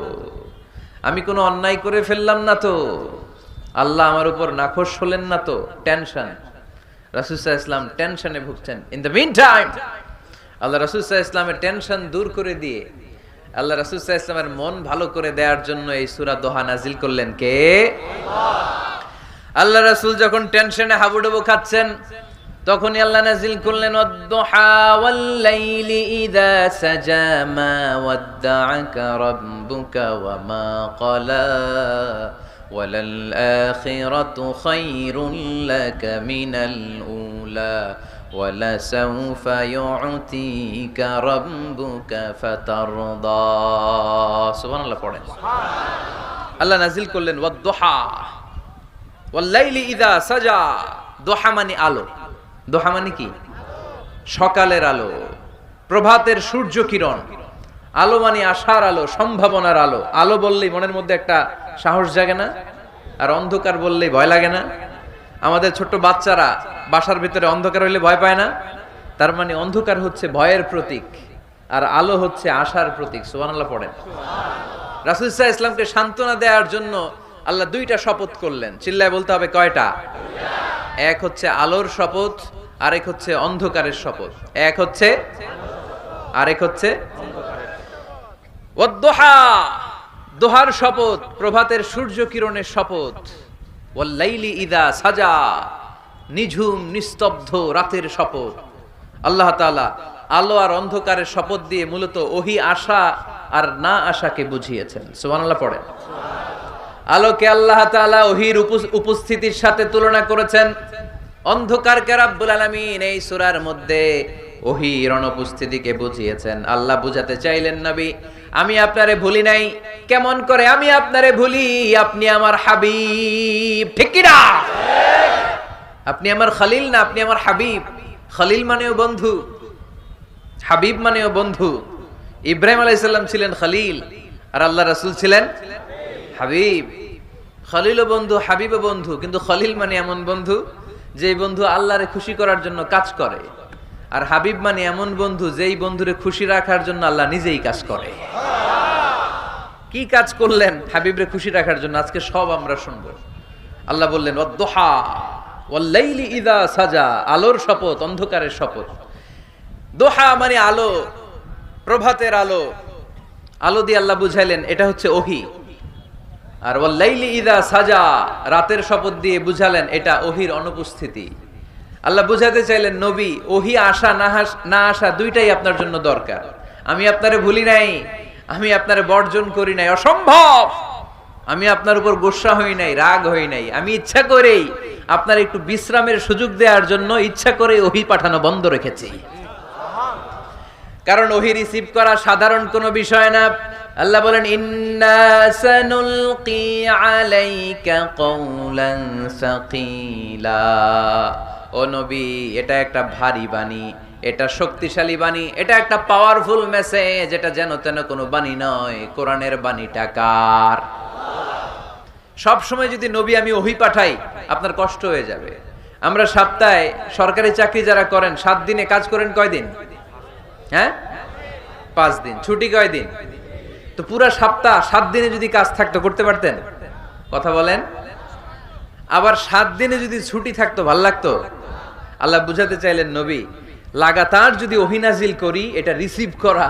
আমি কোনো অন্যায় করে ফেললাম না তো? আল্লাহ আমার উপর নাখোশ হলেন না তো? টেনশন। রাসূল সাল্লাল্লাহু আলাইহি ওয়াসাল্লাম টেনশনে ভুগছেন। ইন দ্য মিন টাইম আল্লাহ রাসূল সাল্লাল্লাহু আলাইহি ওয়াসাল্লামের টেনশন দূর করে দিয়ে আল্লাহ রাসূল সাল্লাল্লাহু আলাইহি ওয়াসাল্লামের মন ভালো করে দেওয়ার জন্য এই সূরা দোহা নাজিল করলেন কে? আল্লাহ রাসূল যখন টেনশনে হাবুডুবু খাচ্ছেন, তখনই আল্লাহ নাজিল করলেন ওয়াদ-দুহা ওয়াল-লাইলি ইযা সাজা মা ওয়াদ্দা'আকা রাব্বুকা ওয়া মা ক্বালা ওয়ালাল আখিরাতু খায়রুল লাকা মিনাল উলা ওয়ালাসাউফা ইউ'তিকা রাব্বুকা ফাতারদা। সুবহানাল্লাহ পড়েন। আল্লাহ নাজিল করলেন ওয়াদ-দুহা ওয়াল-লাইলি ইযা সাজা। দোহা মানে আলো। দোহা মানে কি? সকালের আলো, প্রভাতের সূর্য কিরণ। আলো মানে আশার আলো, সম্ভাবনার আলো। আলো বললেই মনের মধ্যে একটা সাহস জাগে না? আর অন্ধকার বললেই ভয় লাগে না? আমাদের ছোট্ট বাচ্চারা বাসার ভিতরে অন্ধকার হইলে ভয় পায় না? তার মানে অন্ধকার হচ্ছে ভয়ের প্রতীক, আর আলো হচ্ছে আশার প্রতীক। সুবহানাল্লাহ পড়েন। রাসূল সাল্লাল্লাহু আলাইহি ওয়াসাল্লামকে সান্ত্বনা দেওয়ার জন্য আল্লাহ দুইটা শপথ করলেন। চিল্লায় বলতে হবে কয়টা? এক হচ্ছে আলোর শপথ, আরেক হচ্ছে অন্ধকারের শপথ। এক হচ্ছে, আরেক হচ্ছে ওয়াদ-দুহা, দোহার শপথ, প্রভাতের সূর্য কিরণের শপথ। ওয়াল-লাইলি ইযা সাজা, নিঝুম নিস্তব্ধ রাতের শপথ। আল্লাহ তাআলা আলো আর অন্ধকারের শপথ দিয়ে মূলত ওহী আশা আর না আশাকে বুঝিয়েছেন। সুবহানাল্লাহ পড়েন। আলোকে আল্লাহ তাআলা ওহীর উপস্থিতির সাথে তুলনা করেছেন। অন্ধকারকে রব্বুল আলামিন এই সূরার মধ্যে ওহীর অনুপস্থিতিকে বুঝিয়েছেন। আল্লাহ বুঝাতে চাইলেন, নবী আমি আপনারে ভুলি নাই। কেমন করে আমি আপনারে ভুলি? আপনি আমার হাবিব, ঠিক কি না? আপনি আমার খলিল না, আপনি আমার হাবিব। খলিল মানেও বন্ধু, হাবিব মানেও বন্ধু। ইব্রাহিম আলাইহিস সালাম ছিলেন খলিল, আর আল্লাহ রাসূল ছিলেন হাবিব। খলিলও বন্ধু, হাবিবও বন্ধু, কিন্তু খলিল মানে এমন বন্ধু যেই বন্ধু আল্লাহরে খুশি করার জন্য কাজ করে, আর হাবিব মানে এমন বন্ধু যেই বন্ধুরে খুশি রাখার জন্য আল্লাহ নিজেই কাজ করে। কি কাজ করলেন হাবিবরে খুশি রাখার জন্য? আজকে সব আমরা শুনবো। আল্লাহ বললেন ওয়াদ-দুহা ওয়াল-লাইলি ইযা সাজা, আলোর শপথ, অন্ধকারের শপথ। দোহা মানে আলো, প্রভাতের আলো। আলো দিয়ে আল্লাহ বুঝাইলেন এটা হচ্ছে ওহী। আর ওয়াল-লাইলি ইযা সাজা, রাতের শপথ দিয়ে বুঝালেন এটা ওহীর অনুপস্থিতি। আল্লাহ বুঝাতে চাইলেন, নবী ওহী আসা না আসা দুইটাই আপনার জন্য দরকার। আমি আপনারে ভুলি নাই, আমি আপনারে বর্জন করি নাই, অসম্ভব। আমি আপনার উপর গোসা হই নাই, রাগ হই নাই। আমি ইচ্ছা করেই আপনার একটু বিশ্রামের সুযোগ দেওয়ার জন্য ইচ্ছা করে ওহী পাঠানো বন্ধ রেখেছি। কারণ ওহী রিসিভ করা সাধারণ কোনো বিষয় না। আল্লাহ বলেন ইন্না সানুলকি আলাইকা কওলান সাকিলা, ও নবী এটা একটা ভারী বাণী, এটা শক্তিশালী বাণী, এটা একটা পাওয়ারফুল মেসেজ। এটা যেন তেন কোনো বাণী নয়। কোরআনের বাণীটা কার? সব সময় যদি নবী আমি ওহী পাঠাই আপনার কষ্ট হয়ে যাবে। আমরা সপ্তাহে সরকারি চাকরি যারা করেন 7 দিনে কাজ করেন কয়দিন? হ্যাঁ 5 দিন। ছুটি কয়দিন? তো পুরা সপ্তাহ 7 দিনে যদি কাজ থাকতো করতে পারতেন? কথা বলেন। আবার 7 দিনে যদি ছুটি থাকতো ভাল লাগতো? আল্লাহ বুঝাতে চাইলেন, নবী লাগাতার যদি ওহী নাজিল করি, এটা রিসিভ করা,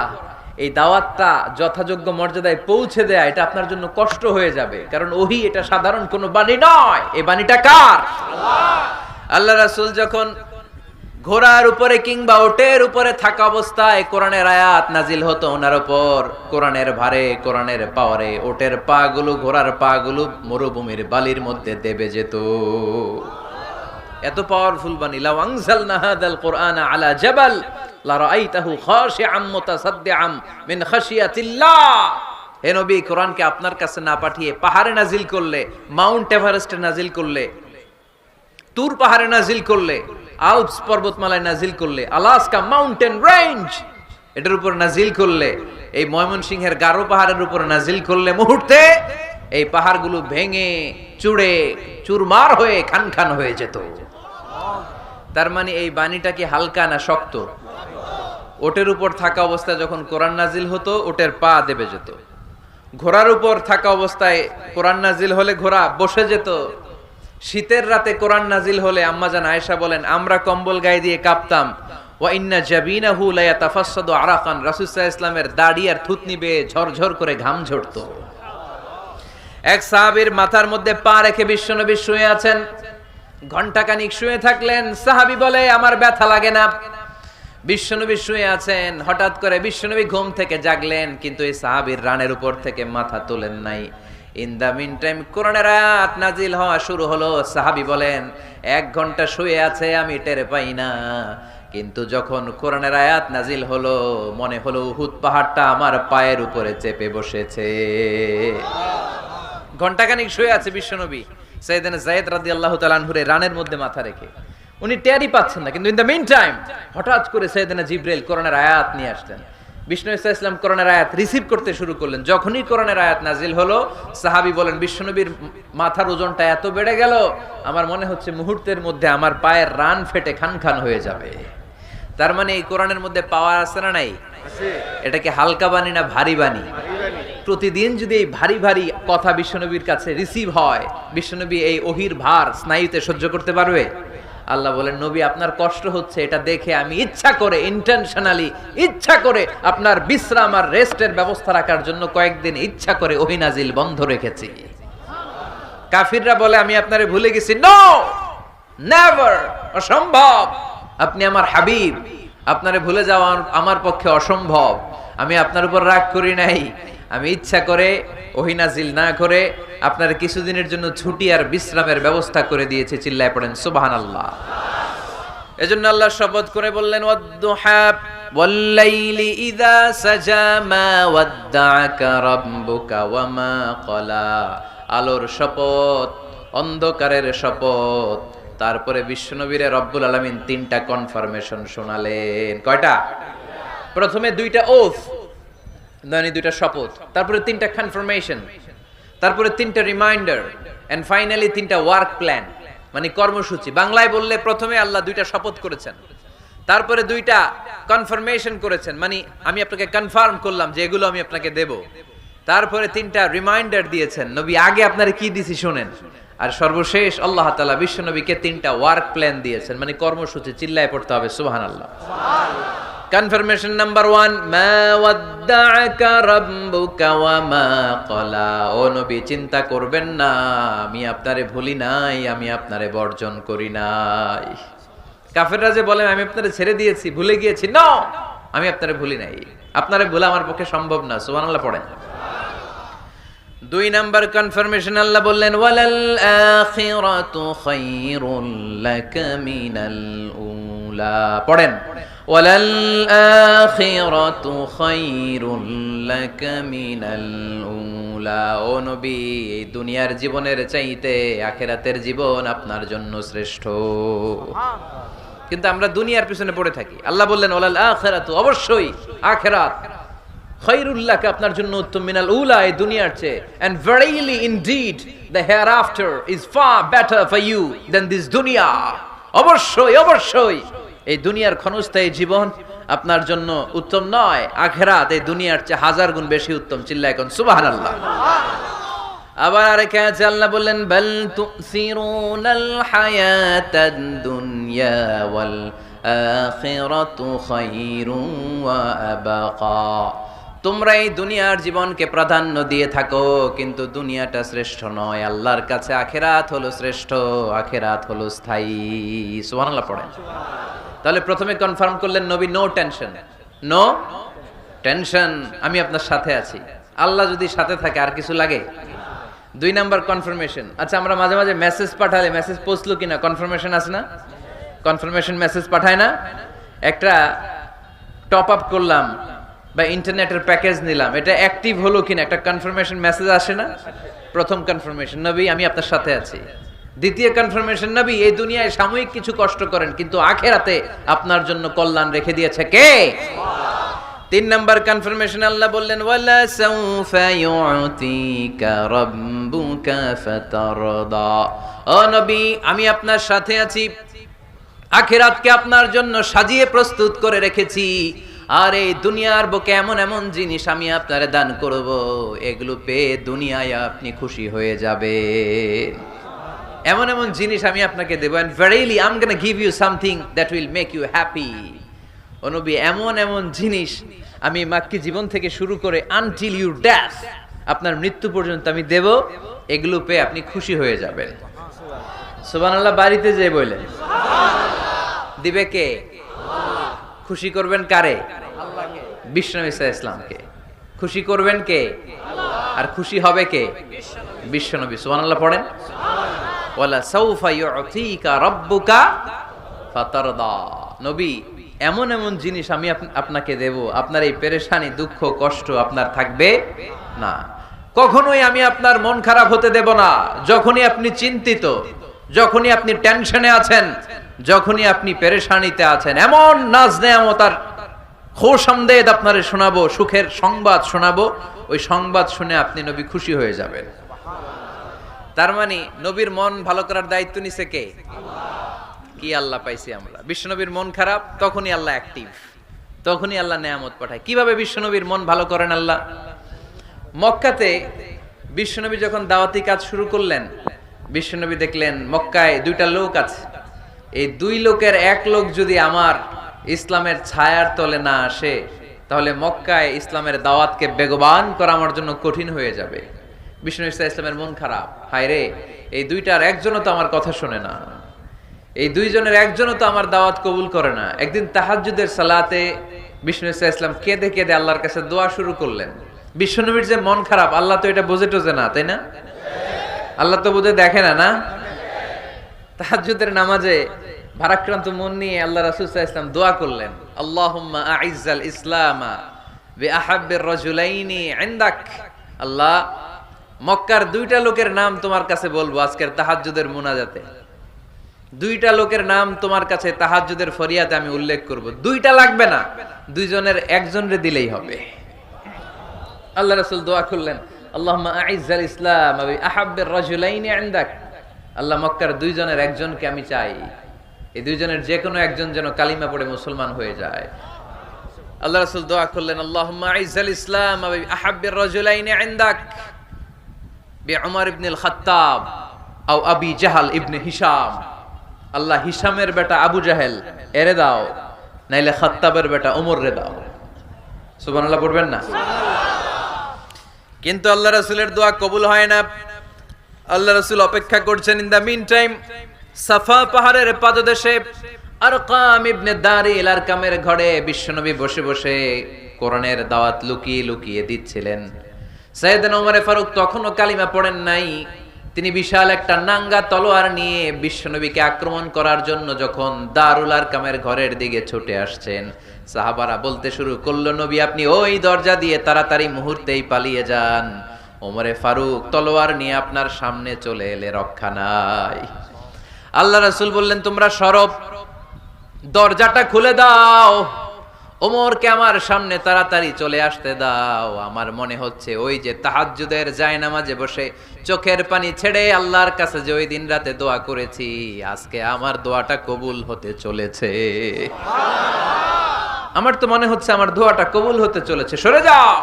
এই দাওয়াতটা যথাযোগ্য মর্যাদায় পৌঁছে দেয়া, এটা আপনার জন্য কষ্ট হয়ে যাবে। কারণ ওহী এটা সাধারণ কোনো বাণী নয়। এই বাণীটা কার? আল্লাহ রাসূল যখন ঘোড়ার উপরে কিংবা ওটের উপরে থাকা অবস্থায় কোরআনের আয়াত নাজিল হতো ওনার উপর, কোরআনের ভারে, কোরআনের পাওয়ারে ওটের পা গুলো, ঘোড়ার পা গুলো মরুভূমির বালির মধ্যে দেবে যেত। এত পাওয়ারফুল বাণী। লাউ আনজালনা হাদাল কুরআনা আলা জাবাল লারাআইতাহু খাশিআম মুতাসাদ্দিআম মিন খাশিয়াতিল্লাহ। হে নবী, কোরআনকে আপনার কাছে না পাঠিয়ে পাহাড়ে নাজিল করলে, মাউন্ট এভারেস্টে নাজিল করলে, তুর পাহাড়ে নাজিল করলে, আল্পস পর্বতমালায় নাজিল করলে, আলাস্কা মাউন্টেন রেঞ্জ এটার উপর নাজিল করলে, এই ময়মনসিংহের গারো পাহাড়ের উপর নাজিল করলে, মুহূর্তে এই পাহাড়গুলো ভেঙে চুড়ে চুরমার হয়ে খান খান হয়ে যেত। তার মানে এই বাণীটা কি হালকা না শক্ত? ওটের উপর থাকা অবস্থায় যখন কোরআন নাজিল হতো ওটের পা দেবে যেত। ঘোড়ার উপর থাকা অবস্থায় কোরআন নাজিল হলে ঘোড়া বসে যেত। শীতের রাতে কোরআন নাজিল হলে আম্মাজান আয়েশা বলেন আমরা কম্বল গায়ে দিয়ে কাঁপতাম। ওয়া ইন্না জাবিনাহু লা ইয়াতাফাসসাদু আরাকান, রাসূল সাল্লাল্লাহু আলাইহি ওয়াসাল্লামের দাড়ি আর থুতনি বেয়ে ঝরঝর করে ঘাম ঝরতো। এক সাহাবীর মাথার মধ্যে পা রেখে বিশ্বনবী শুয়ে আছেন। ঘন্টাখানিক শুয়ে থাকলেন। সাহাবী বলে আমার ব্যথা লাগে না। বিশ্বনবী শুয়ে আছেন, হঠাৎ করে বিশ্বনবী ঘুম থেকে জাগলেন, কিন্তু এই সাহাবীর রানের উপর থেকে মাথা তোলেন নাই। ইন দা মিন টাইম কোরআনের আয়াত নাজিল হওয়া শুরু হলো। সাহাবী বলেন 1 ঘন্টা শুয়ে আছে আমি টের পাই না, কিন্তু যখন কোরআনের আয়াত নাজিল হলো মনে হলো উহুদ পাহাড়টা আমার পায়ের উপরে চেপে বসেছে। ঘন্টাখানিক শুয়ে আছে বিশ্বনবী। সাইয়েদনা যায়েদ রাদিয়াল্লাহু তাআলা আনহুর রানের মধ্যে মাথা রেখে, উনি টেরই পাচ্ছেন না। কিন্তু ইন দা মিন টাইম হঠাৎ করে সাইয়েদনা জিবরাইল কোরআনের আয়াত নিয়ে আসলেন। বিষ্ণু ইসা ইসলাম কোরআনের আয়াত রিসিভ করতে শুরু করলেন। যখনই কোরআনের আয়াত নাজিল হলো সাহাবী বলেন বিশ্বনবীর মাথার ওজনটা এত বেড়ে গেল আমার মনে হচ্ছে মুহূর্তের মধ্যে আমার পায়ের রান ফেটে খান খান হয়ে যাবে। তার মানে এই কোরআনের মধ্যে পাওয়ার আছে না নাই? এটা কি হালকা বাণী না ভারী বাণী? প্রতিদিন যদি এই ভারী ভারী কথা বিশ্বনবীর কাছে রিসিভ হয়, বিশ্বনবী এই ওহীর ভার স্নায়ুতে সহ্য করতে পারবে? আল্লাহ বলেন নবী আপনার কষ্ট হচ্ছে, এটা দেখে আমি ইচ্ছা করে ইন্টেনশনালি ইচ্ছা করে আপনার বিশ্রাম আর রেস্টের ব্যবস্থা রাখার জন্য কয়েকদিন ইচ্ছা করে ওহী নাজিল বন্ধ রেখেছি। কাফিররা বলে আমি আপনারে ভুলে গেছি। নো, নেভার, অসম্ভব। আপনি আমার হাবিব, আপনারে ভুলে যাওয়া আমার পক্ষে অসম্ভব। আমি আপনার উপর রাগ করি নাই, আমি ইচ্ছা করে ওহী নাজিল না করে আপনার কিছুদিনের জন্য ছুটি আর বিশ্রামের ব্যবস্থা করে দিয়েছি। চিল্লায় পড়েন সুবহানাল্লাহ। এজন্য আল্লাহ শপথ করে বললেন ওয়াদ-দুহা ওয়াল-লাইলি ইযা সাজা মা ওয়াদ্দাআকা রাব্বুকা ওয়া মা ক্বালা। আলোর শপথ, অন্ধকারের শপথ। তারপরে বিশ্বনবীরে রব্বুল আলামিন তিনটা কনফার্মেশন শোনালেন। কয়টা? প্রথমে দুইটা ওথ, মানে দুইটা শপথ, তারপরে তিনটা কনফার্মেশন, তারপরে তিনটা রিমাইন্ডার, এন্ড ফাইনালি তিনটা ওয়ার্ক প্ল্যান, মানে কর্মসূচি। বাংলায় বললে প্রথমে আল্লাহ দুইটা শপথ করেছেন, তারপরে দুইটা কনফার্মেশন করেছেন, মানে আমি আপনাকে কনফার্ম করলাম যে এগুলো আমি আপনাকে দেব। তারপরে তিনটা রিমাইন্ডার দিয়েছেন, নবী আগে আপনারা কি দিছি শুনেন। আর সর্বশেষ আল্লাহ তাআলা বিশ্ব নবীকে তিনটা ওয়ার্ক প্ল্যান দিয়েছেন, মানে কর্মসূচি। চিল্লায় পড়তে হবে সুবহানাল্লাহ। কনফার্মেশন নাম্বার 1, মা ওয়াদ্দাআকা রাব্বুকা ওয়া মা ক্বালা। ও নবী চিন্তা করবেন না, আমি আপনারে ভুলি নাই, আমি আপনারে বর্জন করি নাই। কাফেররা যে বলে আমি আপনারে ছেড়ে দিয়েছি, ভুলে গিয়েছি, নো, আমি আপনারে ভুলি নাই, আপনারে ভুলা আমার পক্ষে সম্ভব না। সুবহানাল্লাহ পড়েন। 2 নাম্বার কনফার্মেশন আল্লাহ বললেন ওয়ালাল আখিরাতু খায়রুল লাকা মিনাল উলা। পড়েন ওয়ালাল আখিরাতু খায়রুল লাকা মিনাল উলা। ও নবী, এই দুনিয়ার জীবনের চাইতে আখিরাতের জীবন আপনার জন্য শ্রেষ্ঠ। কিন্তু আমরা দুনিয়ার পিছনে পড়ে থাকি। আল্লাহ বললেন ওয়ালাল আখিরাতু, অবশ্যই আখিরাত, খায়রুল লাকা, আপনার জন্য উত্তম, মিনাল উলা, এই দুনিয়ার চেয়ে, and verily indeed the hereafter is far better for you than this dunya. অবশ্যই অবশ্যই এই দুনিয়ার ক্ষণস্থায়ী জীবন আপনার জন্য উত্তম নয়, আখিরাত এই দুনিয়ার চেয়ে 1000 গুণ বেশি উত্তম। চিল্লায় কোন সুবহানাল্লাহ। আবার আরেক আয়াতে আল্লাহ বললেন বাল তুসিরুনাল হায়াতাদ দুনিয়া ওয়াল আখিরাতু খায়রুন ওয়া আবাকা। তোমরা এই দুনিয়ার জীবনকে প্রাধান্য দিয়ে থাকো, কিন্তু দুনিয়াটা শ্রেষ্ঠ নয়, আল্লাহর কাছে আখিরাত হলো শ্রেষ্ঠ, আখিরাত হলো স্থায়ী। সুবহানাল্লাহ পড়েন। তাহলে প্রথমে কনফার্ম করলেন নবী, নো টেনশন, নো টেনশন, আমি আপনার সাথে আছি। আল্লাহ যদি সাথে থাকে আর কিছু লাগে? 2 নাম্বার কনফার্মেশন। আচ্ছা, আমরা মাঝে মাঝে মেসেজ পাঠালে মেসেজ পৌঁছলো কিনা কনফার্মেশন আছে না? কনফার্মেশন মেসেজ পাঠায় না? একটা টপ আপ করলাম বা ইন্টারনেটের প্যাকেজ নিলাম, এটা অ্যাক্টিভ হলো কিনা একটা কনফার্মেশন মেসেজ আসে না? প্রথম কনফার্মেশন, নবী আমি আপনার সাথে আছি। দ্বিতীয় কনফার্মেশন, নবী এই দুনিয়ায় সাময়িক কিছু কষ্ট করেন, কিন্তু আখিরাতে আপনার জন্য কল্যাণ রেখে দিয়েছে কে? 3 নাম্বার কনফার্মেশন আল্লাহ বললেন ওয়ালা সাউফা ইউতিকা রাব্বুকা ফাতারদা। ও নবী, আমি আপনার সাথে আছি, আখিরাতকে আপনার জন্য সাজিয়ে প্রস্তুত করে রেখেছি, আর এই দুনিয়ার বুকে এমন এমন জিনিস আমি আপনারে দান করব, এগুলো পেয়ে দুনিয়ায় আপনি খুশি হয়ে যাবেন। এমন এমন জিনিস আমি আপনাকে দেব, and verily I'm going to give you something that will make you happy. ও নবী, এমন এমন জিনিস আমি মাক্কি জীবন থেকে শুরু করে until you death, আপনার মৃত্যু পর্যন্ত আমি দেব, এগুলো পেয়ে আপনি খুশি হয়ে যাবেন। সুবহানাল্লাহ। বাড়িতে যে বলেন দিবে কে? খুশি করবেন কারে? আল্লাহকে, বিশ্বনবী সাল্লাল্লাহু আলাইহি ওয়াসাল্লামকে। খুশি করবেন কে? আল্লাহ। আর খুশি হবে কে? বিশ্বনবী। সুবহানাল্লাহ পড়েন। ওয়ালা সাউফা ইউতিকা রাব্বুকা ফাতারদা। নবী, এমন এমন জিনিস আমি আপনাকে দেব, আপনার এই পেরেশানি, দুঃখ, কষ্ট আপনার থাকবে না। কখনোই আমি আপনার মন খারাপ হতে দেব না। যখনই আপনি চিন্তিত, যখনই আপনি টেনশনে আছেন, যখনই আপনি পেরেশানিতে আছেন, এমন নাজ নেয়ামত আর খোশামদেদ আপনারে শোনাবো, সুখের সংবাদ শোনাবো, ওই সংবাদ শুনে আপনি নবী খুশি হয়ে যাবেন। তার মানে নবীর মন ভালো করার দায়িত্ব নিছে কে? কি আল্লাহ পাইছি আমরা। বিশ্বনবীর মন খারাপ, তখনই আল্লাহ অ্যাক্টিভ, তখনই আল্লাহ নেয়ামত পাঠায়। কিভাবে বিশ্বনবীর মন ভালো করেন আল্লাহ? মক্কাতে বিশ্বনবী যখন দাওয়াতি কাজ শুরু করলেন, বিশ্বনবী দেখলেন মক্কায় 2টা লোক আছে, এই 2 লোকের এক লোক যদি আমার ইসলামের ছায়ার তলে না আসে, তাহলে মক্কায় ইসলামের দাওয়াতকে বেগবান করা আমার জন্য কঠিন হয়ে যাবে। বিষ্ণু ইসলামের মন খারাপ, হায় রে, এই 2টার একজনও তো আমার কথা শোনে না, এই 2 জনের একজনও তো আমার দাওয়াত কবুল করে না। একদিন তাহাজ্জুদের সালাতে বিষ্ণু ইসলাম কেঁদে কেঁদে আল্লাহর কাছে দোয়া শুরু করলেন। বিশ্বনবীর যে মন খারাপ, আল্লাহ তো এটা বোঝে টোঝে না, তাই না? আল্লাহ তো বোঝে দেখে না, না? তাহাজ্জুদের নামাজে ভারাক্রান্ত মন নিয়ে আল্লাহ রাসূল সাল্লাল্লাহু আলাইহি ওয়াসাল্লাম দোয়া করলেন, আল্লাহুম্মা আইজ্জাল ইসলামা বিআহাব্বির রাজুলাইনি ইনদাক। আল্লাহ, মক্কার দুইটা লোকের নাম তোমার কাছে বলবো আজকের তাহাজ্জুদের মুনাজাতে। দুইটা লোকের নাম তোমার কাছে তাহাজ্জুদের ফরিয়াতে আমি উল্লেখ করব। দুইটা লাগবে না, দুইজনের একজনরে দিলেই হবে। আল্লাহ রাসূল দোয়া করলেন, আল্লাহুম্মা আইজ্জাল ইসলাম বিআহাব্বির রাজুলাইনি ইনদাক। আল্লাহ, মক্কার দুইজনের একজনকে আমি চাই, এই দুইজনের যে কোনো একজন যেন কালিমা পড়ে মুসলমান হয়ে যায়। আল্লাহ রাসূল দোয়া করলেন, আল্লাহুম্মা আইজ্জাল ইসলাম বিআহাব্বির রাজুলাইনি ইনদাক বিউমর ইবনুল খাত্তাব আও আবি জাহল ইবনে হিশাম। আল্লাহ, হিশামের বেটা আবু জাহেল এরে দাও, নাইলে খাত্তাবের বেটা ওমর রে দাও। সুবহানাল্লাহ পড়বেন না? কিন্তু আল্লাহ রাসূলের দোয়া কবুল হয় না। আল্লাহ রাসূল অপেক্ষা করছেন। ইন দা মিন টাইম সাফা পাহাড়ের পাদদেশে আরকাম ইবনে দারিল আরকামের ঘরে বিশ্বনবী বসে বসে কোরআনের দাওয়াত লুকিয়ে লুকিয়ে দিচ্ছিলেন। সাইয়েদনা ওমর ফারুক তখনও কালিমা পড়েন নাই। তিনি বিশাল একটা নাঙ্গা তলোয়ার নিয়ে বিশ্বনবীকে আক্রমণ করার জন্য যখন দারুল আরকামের ঘরের দিকে ছুটে আসছেন, সাহাবারা বলতে শুরু করলো, নবী আপনি ওই দরজা দিয়ে তাড়াতাড়ি মুহূর্তেই পালিয়ে যান। ওমরে ফারুক তলোয়ার নিয়ে আপনার সামনে চলে এলে রক্ষা নাই। আল্লাহ রাসূল বললেন, তোমরা সরব, দরজাটা খুলে দাও, ওমরকে আমার সামনে তাড়াতাড়ি চলে আসতে দাও। আমার মনে হচ্ছে ওই যে তাহাজ্জুদের জায়নামাজে বসে চোখের পানি ছেড়ে আল্লাহর কাছে যে ওই দিন রাতে দোয়া করেছি, আজকে আমার দোয়াটা কবুল হতে চলেছে। আমার তো মনে হচ্ছে আমার দোয়াটা কবুল হতে চলেছে, সরে যাও।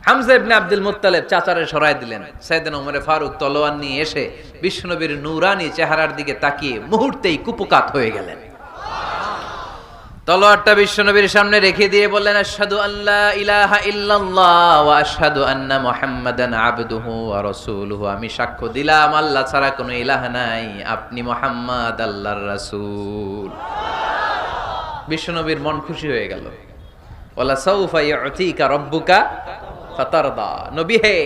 হামজা ইবনে আব্দুল মুত্তালিব চাচারে সরাই দিলেন। সাইয়েদনা ওমর ফারুক তলোয়ার নিয়ে এসে বিশ্বনবীর নূরানী চেহারার দিকে তাকিয়ে মুহূর্তেই কুপকাত হয়ে গেলেন। তলোয়ারটা বিশ্বনবীর সামনে রেখে দিয়ে বললেন, আশহাদু আল্লা ইলাহা ইল্লাল্লাহ ওয়া আশহাদু আন্না মুহাম্মাদান আবদুহু ওয়া রাসূলুহু। আমি সাক্ষ্য দিলাম আল্লাহ ছাড়া কোনো ইলাহ নাই, আপনি মুহাম্মদ আল্লাহর রাসূল। বিশ্বনবীর মন খুশি হয়ে গেল। ওয়ালা সাউফা ইউতিকা রাব্বুকা ফাতারদা। নবী হে,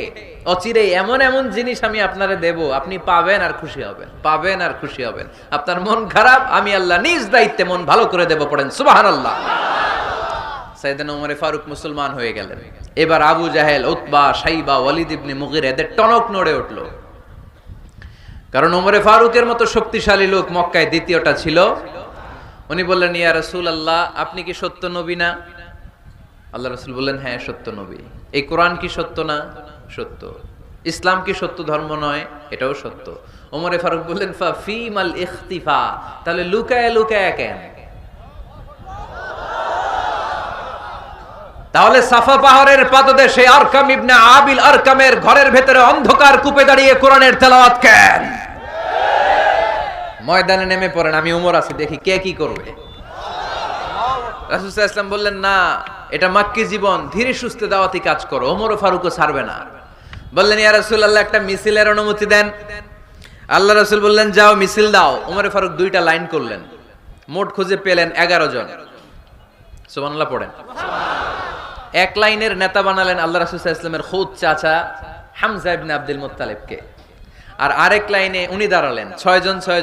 অচিরে এমন এমন জিনিস আমি আপনারে দেব, আপনি পাবেন আর খুশি হবেন, পাবেন আর খুশি হবেন। আপনার মন খারাপ, আমি আল্লাহ নিজ দায়িত্বে মন ভালো করে দেব। পড়েন সুবহানাল্লাহ। সাইয়েদনা ওমর ফারুক মুসলমান হয়ে গেলেন। এবার আবু জাহেল, উতবা, শাইবা, ওয়ালিদ ইবনে মুগিরা এদের টনক নড়ে উঠল। কারণ ওমর ফারুকের মতো শক্তিশালী লোক মক্কায় দ্বিতীয়টা ছিল। উনি বললেন, ইয়া রাসূলুল্লাহ, আপনি কি সত্য নবী না? আল্লাহ রাসূল বললেন, হ্যাঁ সত্য নবী। এই কোরআন কি সত্য না? সত্য। ইসলাম কি সত্য ধর্ম নয়? এটাও সত্য। ওমর ফারুক বললেন, ফা ফিমাল ইখতিফা, তাহলে লুকায় লুকায় কেন? তাহলে সাফা পাহাড়ের পাদদেশে আরকাম ইবনে আবিল আরকামের ঘরের ভেতরে অন্ধকার কূপে দাঁড়িয়ে কোরআনের তেলাওয়াত কেন? ময়দানে নেমে পড়েন, আমি ওমর আছি, দেখি কে কি করবে। রাসূল সাল্লাল্লাহু আলাইহি ওয়াসাল্লাম বললেন, না, এটা মাক্কি জীবন, ধীরে সুস্থে দাওয়াতি কাজ করো, ওমর ফারুকও ছাড়বে না। বললেন, ইয়া রাসূলুল্লাহ, একটা মিছিলের অনুমতি দেন। আল্লাহ রাসূল বললেন, যাও মিছিল দাও। ওমর ফারুক দুইটা লাইন করলেন, মোট খুঁজে পেলেন 11 জন। সুবহানাল্লাহ পড়েন। এক লাইনের নেতা বানালেন আল্লাহ রাসূল সাল্লাল্লাহু আলাইহি ওয়াসাল্লামের খুদ চাচা হামজা ইবনে আব্দুল মুত্তালিবকে। আর আরেক লাইনে উনি দাঁড়ালেন 6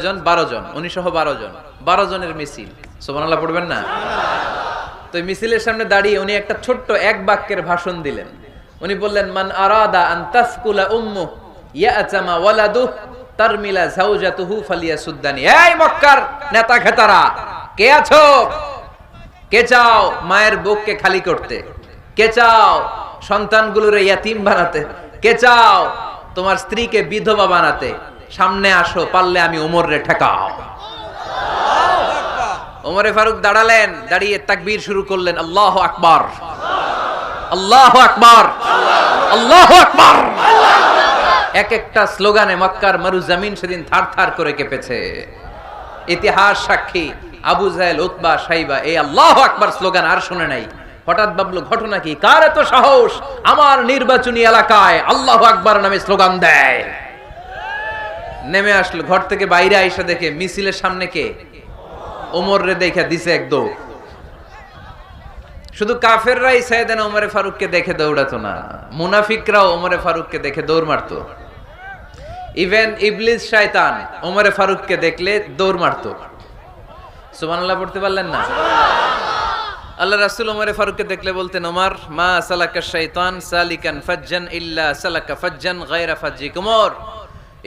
জন 12 জন, উনি সহ 12 জন, 12 জনের মিছিল। সুবহানাল্লাহ পড়বেন না? তো মিছিলের সামনে দাঁড়িয়ে উনি একটা ছোট্ট এক বাক্যের ভাষণ দিলেন। উনি বললেন, মান আরাদা আন তাসকুলা উম্মু ইয়াতামা ওয়ালাদু তারমিলা যাওজাতুহু ফালিয়াসুদ্দানি। এই মক্কার নেতা খেতারা, কে আছো? কে চাও মায়ের বুককে খালি করতে? কে চাও সন্তানগুলোরে ইয়াতিম বানাতে? কে চাও তোমার স্ত্রীকে বিধবা বানাতে? সামনে আসো, পারলে আমি ওমরে ঠেকাও। ওমরে ফারুক দাঁড়ালেন, দাঁড়িয়ে তাকবীর শুরু করলেন, আল্লাহু আকবার, আল্লাহু আকবার, আল্লাহু আকবার। এক একটা স্লোগানে মক্কার মরুজমিন সেদিন থারথার করে কেঁপেছে। ইতিহাস সাক্ষী, আবু জাহেল, উতবা, শাইবা এই আল্লাহু আকবার স্লোগান আর শুনে নাই। হঠাৎ ভাবলো, ঘটনা কি? কার এত সাহস আমার নির্বাচনী এলাকায় আল্লাহু আকবার নামে স্লোগান দেয়? নেমে আসলো, ঘর থেকে বাইরে আইসা দেখে মিছিলের সামনে কে? ওমর রে দেখা দিছে এক দৌড়। শুধু কাফেররাই সাইয়েদনা ওমরে ফারুককে দেখে দৌড়াতো না, মুনাফিকরাও ওমরে ফারুককে দেখে দৌড় মারতো। ইভেন ইবলিস শয়তান ওমরে ফারুককে দেখলে দৌড় মারতো। সুবহানাল্লাহ পড়তে পারলেন না? আল্লাহ রাসূল ওমর ফারুককে দেখলে বলতেন, ওমর মা সালাকা শাইতান সালিকান ফাজ্জান ইল্লা সালাকা ফাজ্জান গায়রা ফাজ্জিক। ওমর,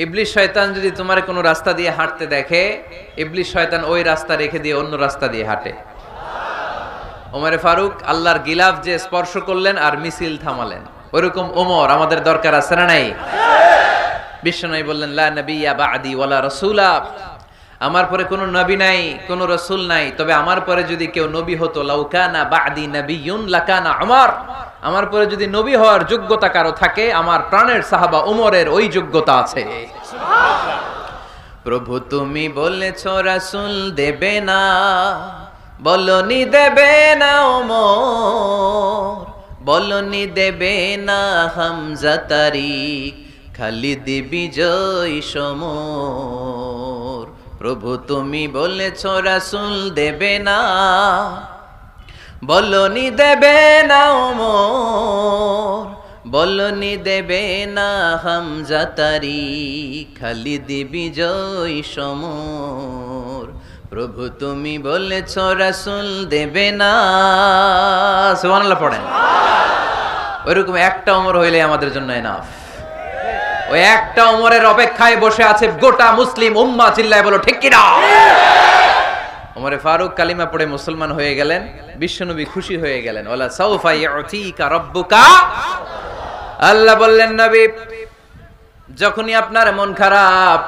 ইবলিস শয়তান যদি তোমার কোনো রাস্তা দিয়ে হাঁটতে দেখে, ইবলিস শয়তান ওই রাস্তা রেখে দিয়ে অন্য রাস্তা দিয়ে হাঁটে। ওমর ফারুক আল্লাহর গিলাফ যে স্পর্শ করলেন আর মিছিল থামালেন, ওইরকম ওমর আমাদের দরকার আছে না নাই? বিশ্বনবী বললেন, লা নাবিয়্যা বা'দি ওয়ালা রাসূলা, আমার পরে কোনো নবী নাই, কোনো রাসূল নাই, তবে আমার পরে যদি কেউ নবী হতো, লাউ কানা বা'দি নাবিয়্যুন লাকানা উমর, আমার পরে যদি নবী হওয়ার যোগ্যতা কারো থাকে, আমার প্রাণের সাহাবা ওমরের ওই যোগ্যতা আছে। প্রভু তুমি বলেছ রাসূল দেবে না, বলনি দেবে না ওমর, বলনি দেবে না হামজা তারিক, খালিদ বিজয় সমর। প্রভু তুমি বলেছ রাসূল দেবে না, বলনি দেবে না ওমর, বলনি দেবে না হামজা তারিক, খালিদ বিজয় সমর। প্রভু তুমি বলেছ রাসূল দেবে না। সুবহানাল্লাহ পড়েন। ওইরকম একটা ওমর হইলে আমাদের জন্য এনাফ। ওই একটা ওমরের অপেক্ষায় বসে আছে গোটা মুসলিম উম্মাহ, চিল্লায় বলো ঠিক কিনা? ওমরে ফারুক কালিমা পড়ে মুসলমান হয়ে গেলেন, বিশ্বনবী খুশি হয়ে গেলেন। ওয়ালা সাউফা ইউতিকা রাব্বুকা, আল্লাহ বললেন নবী, যখনই আপনার মন খারাপ,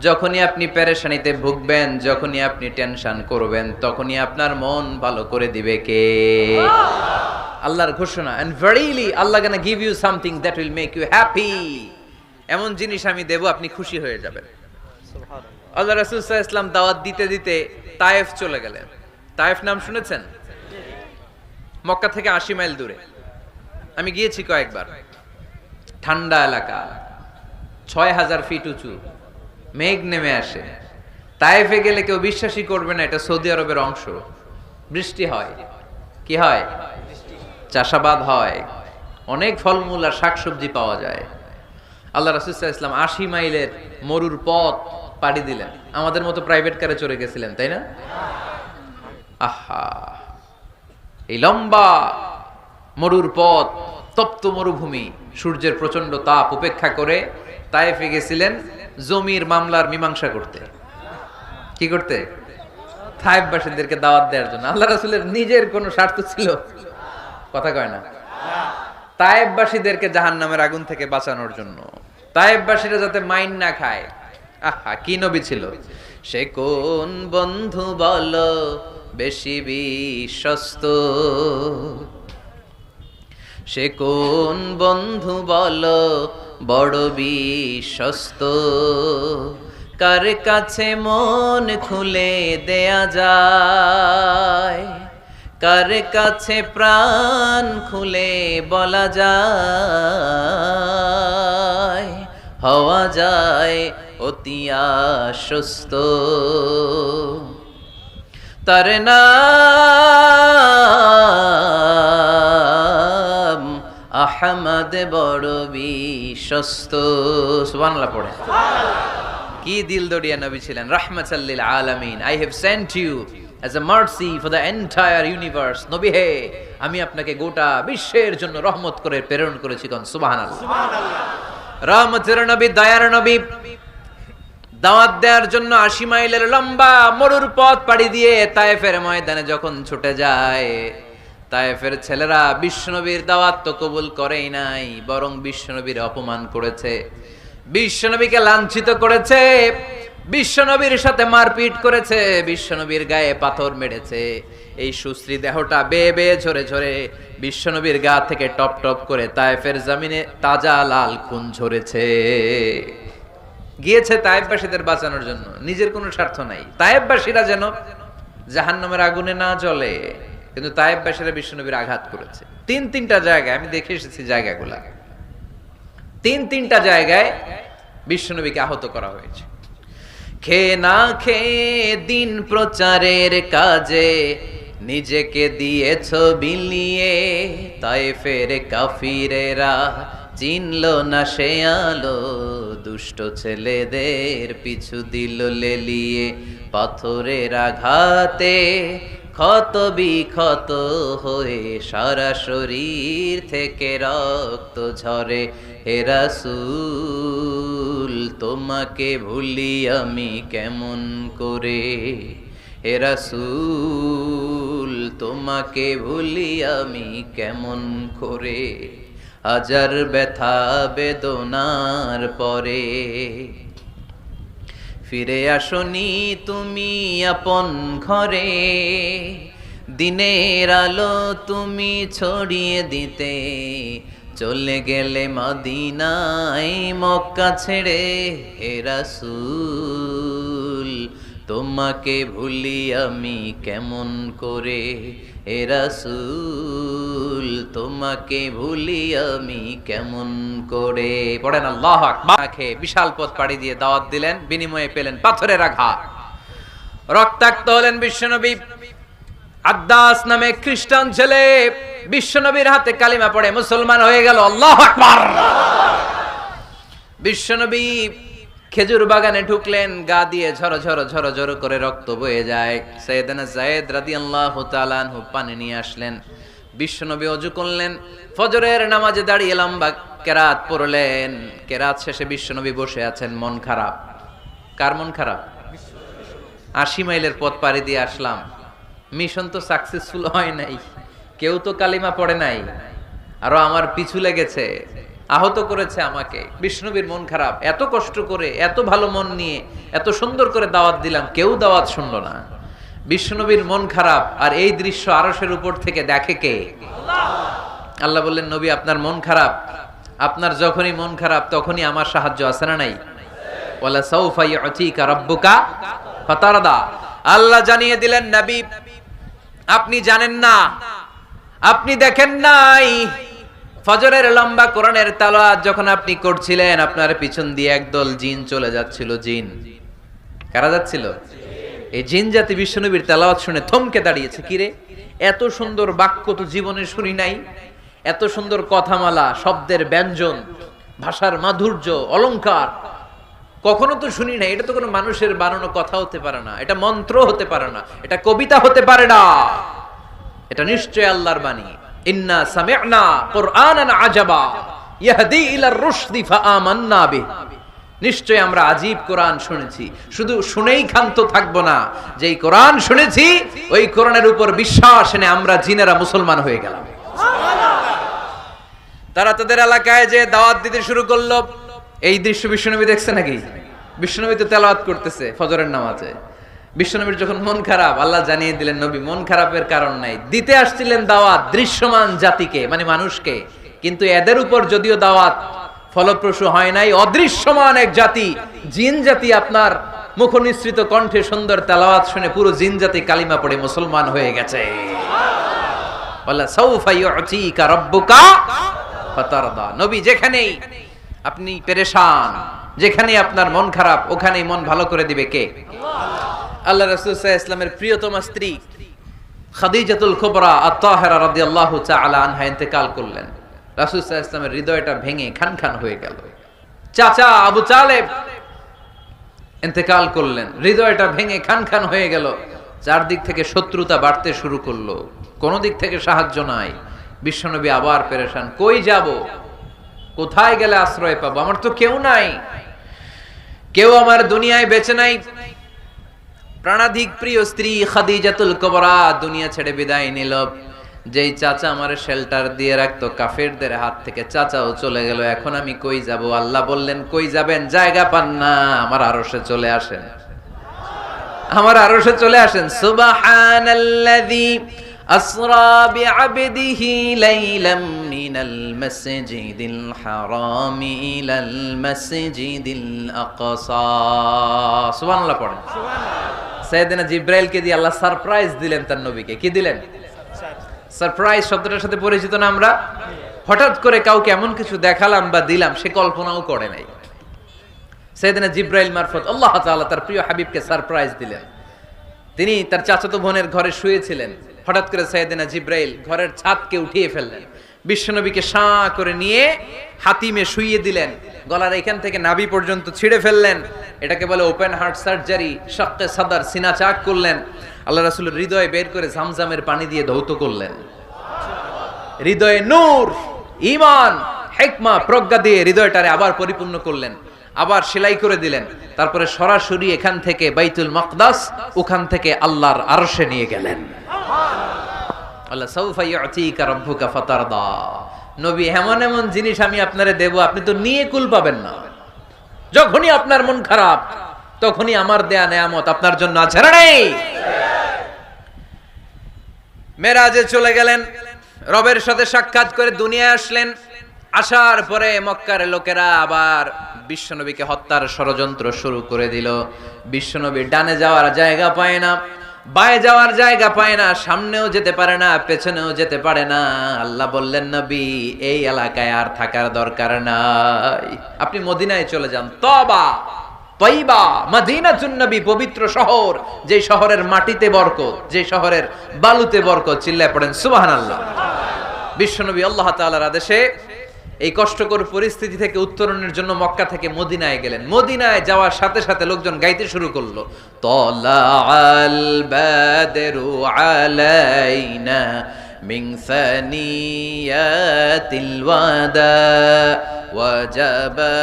যখনই আপনি পেরেশানিতে ভুগবেন, যখনই আপনি টেনশন করবেন, তখনই আপনার মন ভালো করে দিবে কে? আল্লাহর ঘোষণা, and verily Allah gonna give you something that will make you happy, এমন জিনিস আমি দেব, আপনি খুশি হয়ে যাবেন। আল্লাহ রাসূল সাল্লাল্লাহু আলাইহি ওয়াসাল্লাম দাওয়াত দিতে দিতে তায়েফ চলে গেলেন। তায়েফ নাম শুনেছেন? মক্কা থেকে 80 মাইল দূরে। আমি গিয়েছি কয়েকবার। ঠান্ডা এলাকা, 6000 ফিট উঁচু, মেঘ নেমে আসে। তায়েফে গেলে কেউ বিশ্বাসই করবে না এটা সৌদি আরবের অংশ। বৃষ্টি হয়, কি হয়? চাষাবাদ হয়, অনেক ফলমূল আর শাকসবজি পাওয়া যায়। আল্লাহ রাসূল সাল্লাল্লাহু আলাইহি ওয়াসাল্লাম 80 মাইলের মরুর পথ পাড়ি দিলেন। আমাদের মতো প্রাইভেট কারে চড়ে গেছিলেন, তাই না? আহা, এই লম্বা মরুর পথ, তপ্ত মরুভূমি, সূর্যের প্রচন্ড তাপ উপেক্ষা করে তায়েফে গেছিলেন জমির মামলার মীমাংসা করতে। কি করতে? তায়েফবাসীদেরকে দাওয়াত দেওয়ার জন্য। আল্লাহ রাসূলের নিজের কোনো স্বার্থ ছিল? কথা কয় না। তায়েফবাসীদেরকে জাহান্নামের আগুন থেকে বাঁচানোর জন্য, তায়েফবাসীরা যাতে মাইন না খায়। আহা, কি নবী ছিল! সে কোন বন্ধু বলো বেশি বিশ্বস্ত, সে কোন বন্ধু বলো বড় বিশ্বস্ত, কার কাছে মন খুলে দেয়া যায়, কার কাছে প্রাণ খুলে বলা যায়, হওয়া যায় অতি আশ্বস্ত। তার নাম আহমদ, বড় বিশ্বস্ত। সুবহানাল্লাহ পড়ে। কি দিল দরিয়া নবী ছিলেন, রাহমাতাল লিল আলামিন। I have sent you as a mercy for the entire universe. নবী হে, আমি আপনাকে গোটা বিশ্বের জন্য রহমত করে প্রেরণ করেছি। কোন সুবহানাল্লাহ। রহমতের নবী, দয়ার নবী, দাওয়াত দেওয়ার জন্য 80 মাইলের লম্বা মরুর পথ পাড়ি দিয়ে তায়েফের ময়দানে যখন ছুটে যায়, তায়েফের ছেলেরা বিশ্বনবীর দাওয়াত তো কবুল করেই নাই, বরং বিশ্বনবীর অপমান করেছে, বিশ্বনবীকে লাঞ্ছিত করেছে, বিশ্বনবীর সাথে মারপিট করেছে, বিশ্বনবীর গায়ে পাথর মেরেছে। এই সুশ্রী দেহটা বেয়ে বেয়ে ঝরে ঝরে বিশ্বনবীর গা থেকে টপ টপ করে তায়েফের জমিনে তাজা লাল খুন ঝরেছে। গিয়েছে তায়েফবাসীদের বাঁচানোর জন্য, নিজের কোনো স্বার্থ নাই। তায়েফবাসীরা যেন জাহান্নামের আগুনে না জ্বলে, কিন্তু তায়েফবাসীরা বিশ্বনবীর আঘাত করেছে। তিনটা জায়গায় আমি দেখে এসেছি, জায়গাগুলা তিনটা জায়গায় বিশ্বনবীকে আহত করা হয়েছে। খেয়ে না খেয়ে দিন প্রচারের কাজে নিজেকে দিয়েছ বিলিয়ে, তায়েফের কাফিরেরা চিনল না সে আলো, দুষ্ট ছেলেদের পিছু দিল লেলিয়ে, পাথরের আঘাতে ক্ষত বিক্ষত হয়ে সারা শরীর থেকে রক্ত ঝরে। হে রাসূল তোমাকে ভুলি আমি কেমন করে, হে রাসূল তোমাকে ভুলি আমি কেমন করে, হাজার ব্যথা বেদনার পরে। ফিরে আসনি তুমি আপন ঘরে, দিনের আলো তুমি ছড়িয়ে দিতে, চলে গেলে মদিনায় মক্কা ছেড়ে। হে রাসূল তোমাকে ভুলি আমি কেমন করে, হে রাসূল তোমাকে ভুলি আমি কেমন করে। পড়েন আল্লাহু আকবার। বিশাল পথ পাড়ি দিয়ে দাওয়াত দিলেন, বিনিময়ে পেলেন পাথরের আঘাত, রক্তাক্ত হলেন বিশ্বনবী। আদ্দাস নামে খ্রিস্টান ছেলে বিশ্বনবীর হাতে কালিমা পড়ে মুসলমান হয়ে গেল। আল্লাহু আকবার। বিশ্বনবী খেজুর বাগানে ঢুকলেন, গা দিয়ে ঝরো ঝরো ঝরো ঝরো করে রক্ত বয়ে যায়। সাইয়েদনা যায়েদ রাদিয়াল্লাহু তাআলা আনহু পানি নিয়ে আসলেন। বিশ্বনবী ওযু করলেন, ফজরের নামাজে দাঁড়িয়ে লম্বা কেরাত পড়লেন। কেরাত শেষে বিশ্বনবী বসে আছেন, মন খারাপ। কার মন খারাপ? 80 মাইলের পথ পাড়ি দিয়ে আসলাম, মিশন তো সাকসেসফুল হয় নাই, কেউ তো কালিমা পড়ে নাই, আরো আমার পিছু লেগেছে, আহত করেছে আমাকে। বিষ্ণুবীর মন খারাপ। এত কষ্ট করে, এত ভালো মন নিয়ে, এত সুন্দর করে দাওয়াত দিলাম, কেউ দাওয়াত শুনলো না। বিষ্ণুবীর মন খারাপ, আর এই দৃশ্য আরশের উপর থেকে দেখে কে? আল্লাহ বললেন, নবী আপনার মন খারাপ, আপনার যখনই মন খারাপ তখনই আমার সাহায্য আছে না নাই? ওয়ালা সাউফা ইউতিকা রাব্বুকা ফাতারদা। আল্লাহ জানিয়ে দিলেন, নবী আপনি জানেন না, আপনি দেখেন নাই, ফজরের লম্বা কোরআনের তেলাওয়াত যখন আপনি করছিলেন, আপনার পিছন দিয়ে একদল জিন চলে যাচ্ছিল। জিন কারা যাচ্ছিল? এই জিন জাতি বিশ্বনবীর তেলাওয়াত শুনে থমকে দাঁড়িয়েছে। কিরে, এত সুন্দর বাক্য তো জীবনে শুনি নাই, এত সুন্দর কথামালা, শব্দের ব্যঞ্জন, ভাষার মাধুর্য, অলংকার কখনো তো শুনি নাই। এটা তো কোনো মানুষের বানানো কথা হতে পারে না, এটা মন্ত্র হতে পারে না, এটা কবিতা হতে পারে না, এটা নিশ্চয় আল্লাহর বাণী। ইন্না সামি'না কুরআনান আজাবা ইয়াহদি ইলার রুশদি ফাআমান্না বিহি। নিশ্চয় আমরা আজীব কোরআন শুনেছি, শুধু শুনেই ক্ষান্ত থাকবো না, যেই কোরআন শুনেছি ওই কোরআনের উপর বিশ্বাস এনে আমরা জিনেরা মুসলমান হয়ে গেলাম। তারা তাদের এলাকায় যে দাওয়াত দিতে শুরু করলো। এই দৃশ্য বিশ্বনবী দেখছে নাকি? বিশ্বনবী তো তেলাওয়াত করতেছে ফজরের নামাজে। বিশ্বনবীর যখন মন খারাপ, আল্লাহ জানিয়ে দিলেন, নবী মন খারাপের কারণ নাই, দিতে আসছিলেন দাওয়াত দৃশ্যমান জাতিকে, মানে মানুষকে, কিন্তু এদের উপর যদিও দাওয়াত ফলপ্রসূ হয় নাই, অদৃশ্যমান এক জাতি, জিন জাতি আপনার মুখ নিঃসৃত কণ্ঠে সুন্দর তেলাওয়াত শুনে পুরো জিন জাতি কালিমা পড়ে মুসলমান হয়ে গেছে। ওয়ালা সাউফা ইউতিকা রাব্বুকা ফাতারদা। নবী যেখানেই আপনি পেরেশান, যেখানে আপনার মন খারাপ, ওখানেই মন ভালো করে দিবে কে? আল্লাহ রাসূল সাল্লাল্লাহু আলাইহি ওয়াসাল্লামের প্রিয়তমা স্ত্রী খাদিজাতুল কুবরা আত-তাহিরা রাদিয়াল্লাহু তাআলা আনহা ইন্তেকাল করলেন। রাসূল সাল্লাল্লাহু আলাইহি ওয়াসাল্লামের হৃদয়টা ভেঙে খান খান হয়ে গেল। চাচা আবু তালেব ইন্তেকাল করলেন, হৃদয়টা ভেঙে খান খান হয়ে গেল। চারদিক থেকে শত্রুতা বাড়তে শুরু করলো, কোন দিক থেকে সাহায্য নাই। বিশ্বনবী আবার পেরেশান, কই যাব, কোথায় গেলে আশ্রয় পাবো? আমার তো কেউ নাই, কেউ আমার দুনিয়ায় বেঁচে নাই। প্রাণাধিক প্রিয় স্ত্রী খাদিজাতুল কুবরা দুনিয়া ছেড়ে বিদায় নিল। যেই চাচা আমার শেল্টার দিয়ে রাখতো কাফেরদের হাত থেকে, চাচাও চলে গেল। এখন আমি কই যাব? আল্লাহ বললেন, কই যাবেন? জায়গা পান না, আমার আরশে চলে আসেন, আমার আরশে চলে আসেন। সুবহানাল্লাযী আসরা বিআবদিহি লাইলাম মিনাল মাসজিদিল হারামি ইলাল মাসজিদিল আকসা। সুবহানাল্লাহ পড়েন। সুবহানাল্লাহ। সাইয়েদনা জিবরাইলকে দিয়ে আল্লাহ সারপ্রাইজ দিলেন তার নবীকে। কি দিলেন? সারপ্রাইজ শব্দটার সাথে পরিচিত না আমরা? হঠাৎ করে কাউকে এমন কিছু দেখালাম বা দিলাম সে কল্পনাও করে নাই। সাইয়েদনা জিবরাইল মারফত আল্লাহ তাআলা তার প্রিয় হাবিবকে সারপ্রাইজ দিলেন। তিনি তার চাচাতো বোনের ঘরে শুয়েছিলেন, হঠাৎ করে সাইয়েদনা জিবরাইল ঘরের ছাদকে উঠিয়ে ফেললেন, বিশ্বনবীকে শাঁ করে নিয়ে হাতিমে শুইয়ে দিলেন, গলার এখান থেকে নাভি পর্যন্ত ছিঁড়ে ফেললেন। এটাকে বলে ওপেন হার্ট সার্জারি। শাক্কে সাদার, সিনা চাক করলেন। আল্লাহ রাসূলের হৃদয়ে বের করে জামজামের পানি দিয়ে ধৌত করলেন। হৃদয়ে নূর, ঈমান, হিকমা, প্রজ্ঞা দিয়ে হৃদয়টারে আবার পরিপূর্ণ করলেন, আবার সেলাই করে দিলেন। তারপরে সরাসরি এখান থেকে বাইতুল মাকদাস, ওখান থেকে আল্লাহর আরশে নিয়ে গেলেন। আল্লাহ সাউফা ইউতিকা রাব্বুকা ফাতারদা। নবী, এমন এমন জিনিস আমি আপনারে দেব, আপনি তো নিয়ে কুল পাবেন না। যখনই আপনার মন খারাপ, তখনই আমার দেয়া নেয়ামত আপনার জন্য আছে না নেই? মেরাজে চলে গেলেন, রবের সাথে সাক্ষাৎ করে দুনিয়ায় আসলেন। আসার পরে মক্কার লোকেরা আবার বিশ্বনবীকে হত্যার ষড়যন্ত্র শুরু করে দিল। বিশ্বনবী ডানে যাওয়ার জায়গা পায় না, বায়ে যাওয়ার জায়গা পায় না, সামনেও যেতে পারে না, পেছনেও যেতে পারে না। আল্লাহ বললেন, নবী এই এলাকায় আর থাকার দরকার নাই, আপনি মদিনায় চলে যান। তবা তয়বা মদিনাতুন নবী, পবিত্র শহর, যে শহরের মাটিতে বরকত, যে শহরের বালুতে বরকত। চিল্লায় পড়েন সুবহানাল্লাহ। বিশ্বনবী আল্লাহ তাআলার আদেশে এই কষ্টকর পরিস্থিতি থেকে উত্তরণের জন্য মক্কা থেকে মদিনায় গেলেন। মদিনায় যাওয়ার সাথে সাথে লোকজন গাইতে শুরু করলো, তালাআল বাদরু আলাইনা মিন সানিয়াতিল ওয়াদা ওয়াজাবা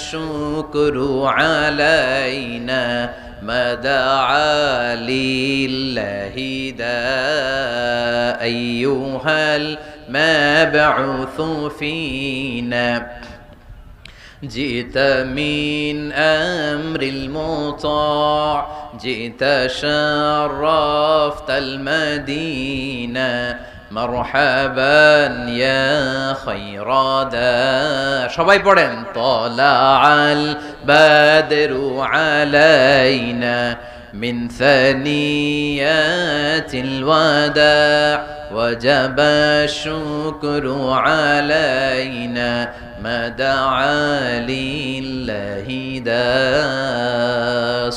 শুকরু আলাইনা মাদআ লিল্লাহি দা আইয়ুহাল مبعوث فينا جئت من أمر المطاع جئت شرفت المدينة مرحبا يا خير دا সবাই পড়েন, طلع البدر علينا من ثنيات الوداع وجب الشكر علينا ما دعا لله دا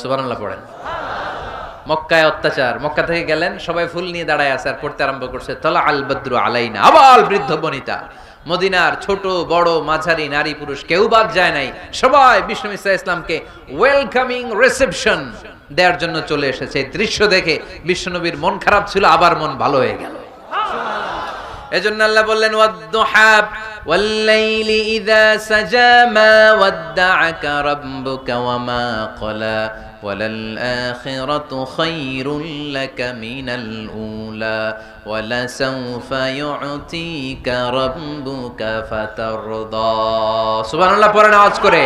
সুবহানাল্লাহ পড়েন। মক্কায় অত্যাচার, মক্কা থেকে গেলেন, সবাই ফুল নিয়ে দাঁড়ায় আছে আর পড়তে আরম্ভ করছে, তালা আল বদরু আলাইনা। আবাল বৃদ্ধ বনিতা, মদিনার ছোট বড় মাঝারি নারী পুরুষ কেউ বাদ যায় নাই, সবাই বিষ্ণু ইসা ইসলামকে ওয়েলকামিং রিসেপশন দেওয়ার জন্য চলে এসেছে। দৃশ্য দেখে বিশ্বনবীর মন খারাপ ছিল, আবার মন ভালো হয়ে গেল। এজন্য আল্লাহ বললেন, ওয়াদ-দুহা ওয়াল-লাইলি ইযা সাজা মা ওয়াদ্দাআকা রাব্বুকা ওয়া মা ক্বালা ওয়ালাল আখিরাতু খায়রুল লাকা মিনাল উলা ওয়ালাসাউফা ইউতিকা রাব্বুকা ফাতারদা। সুবহানাল্লাহ পড়েন আওয়াজ করে,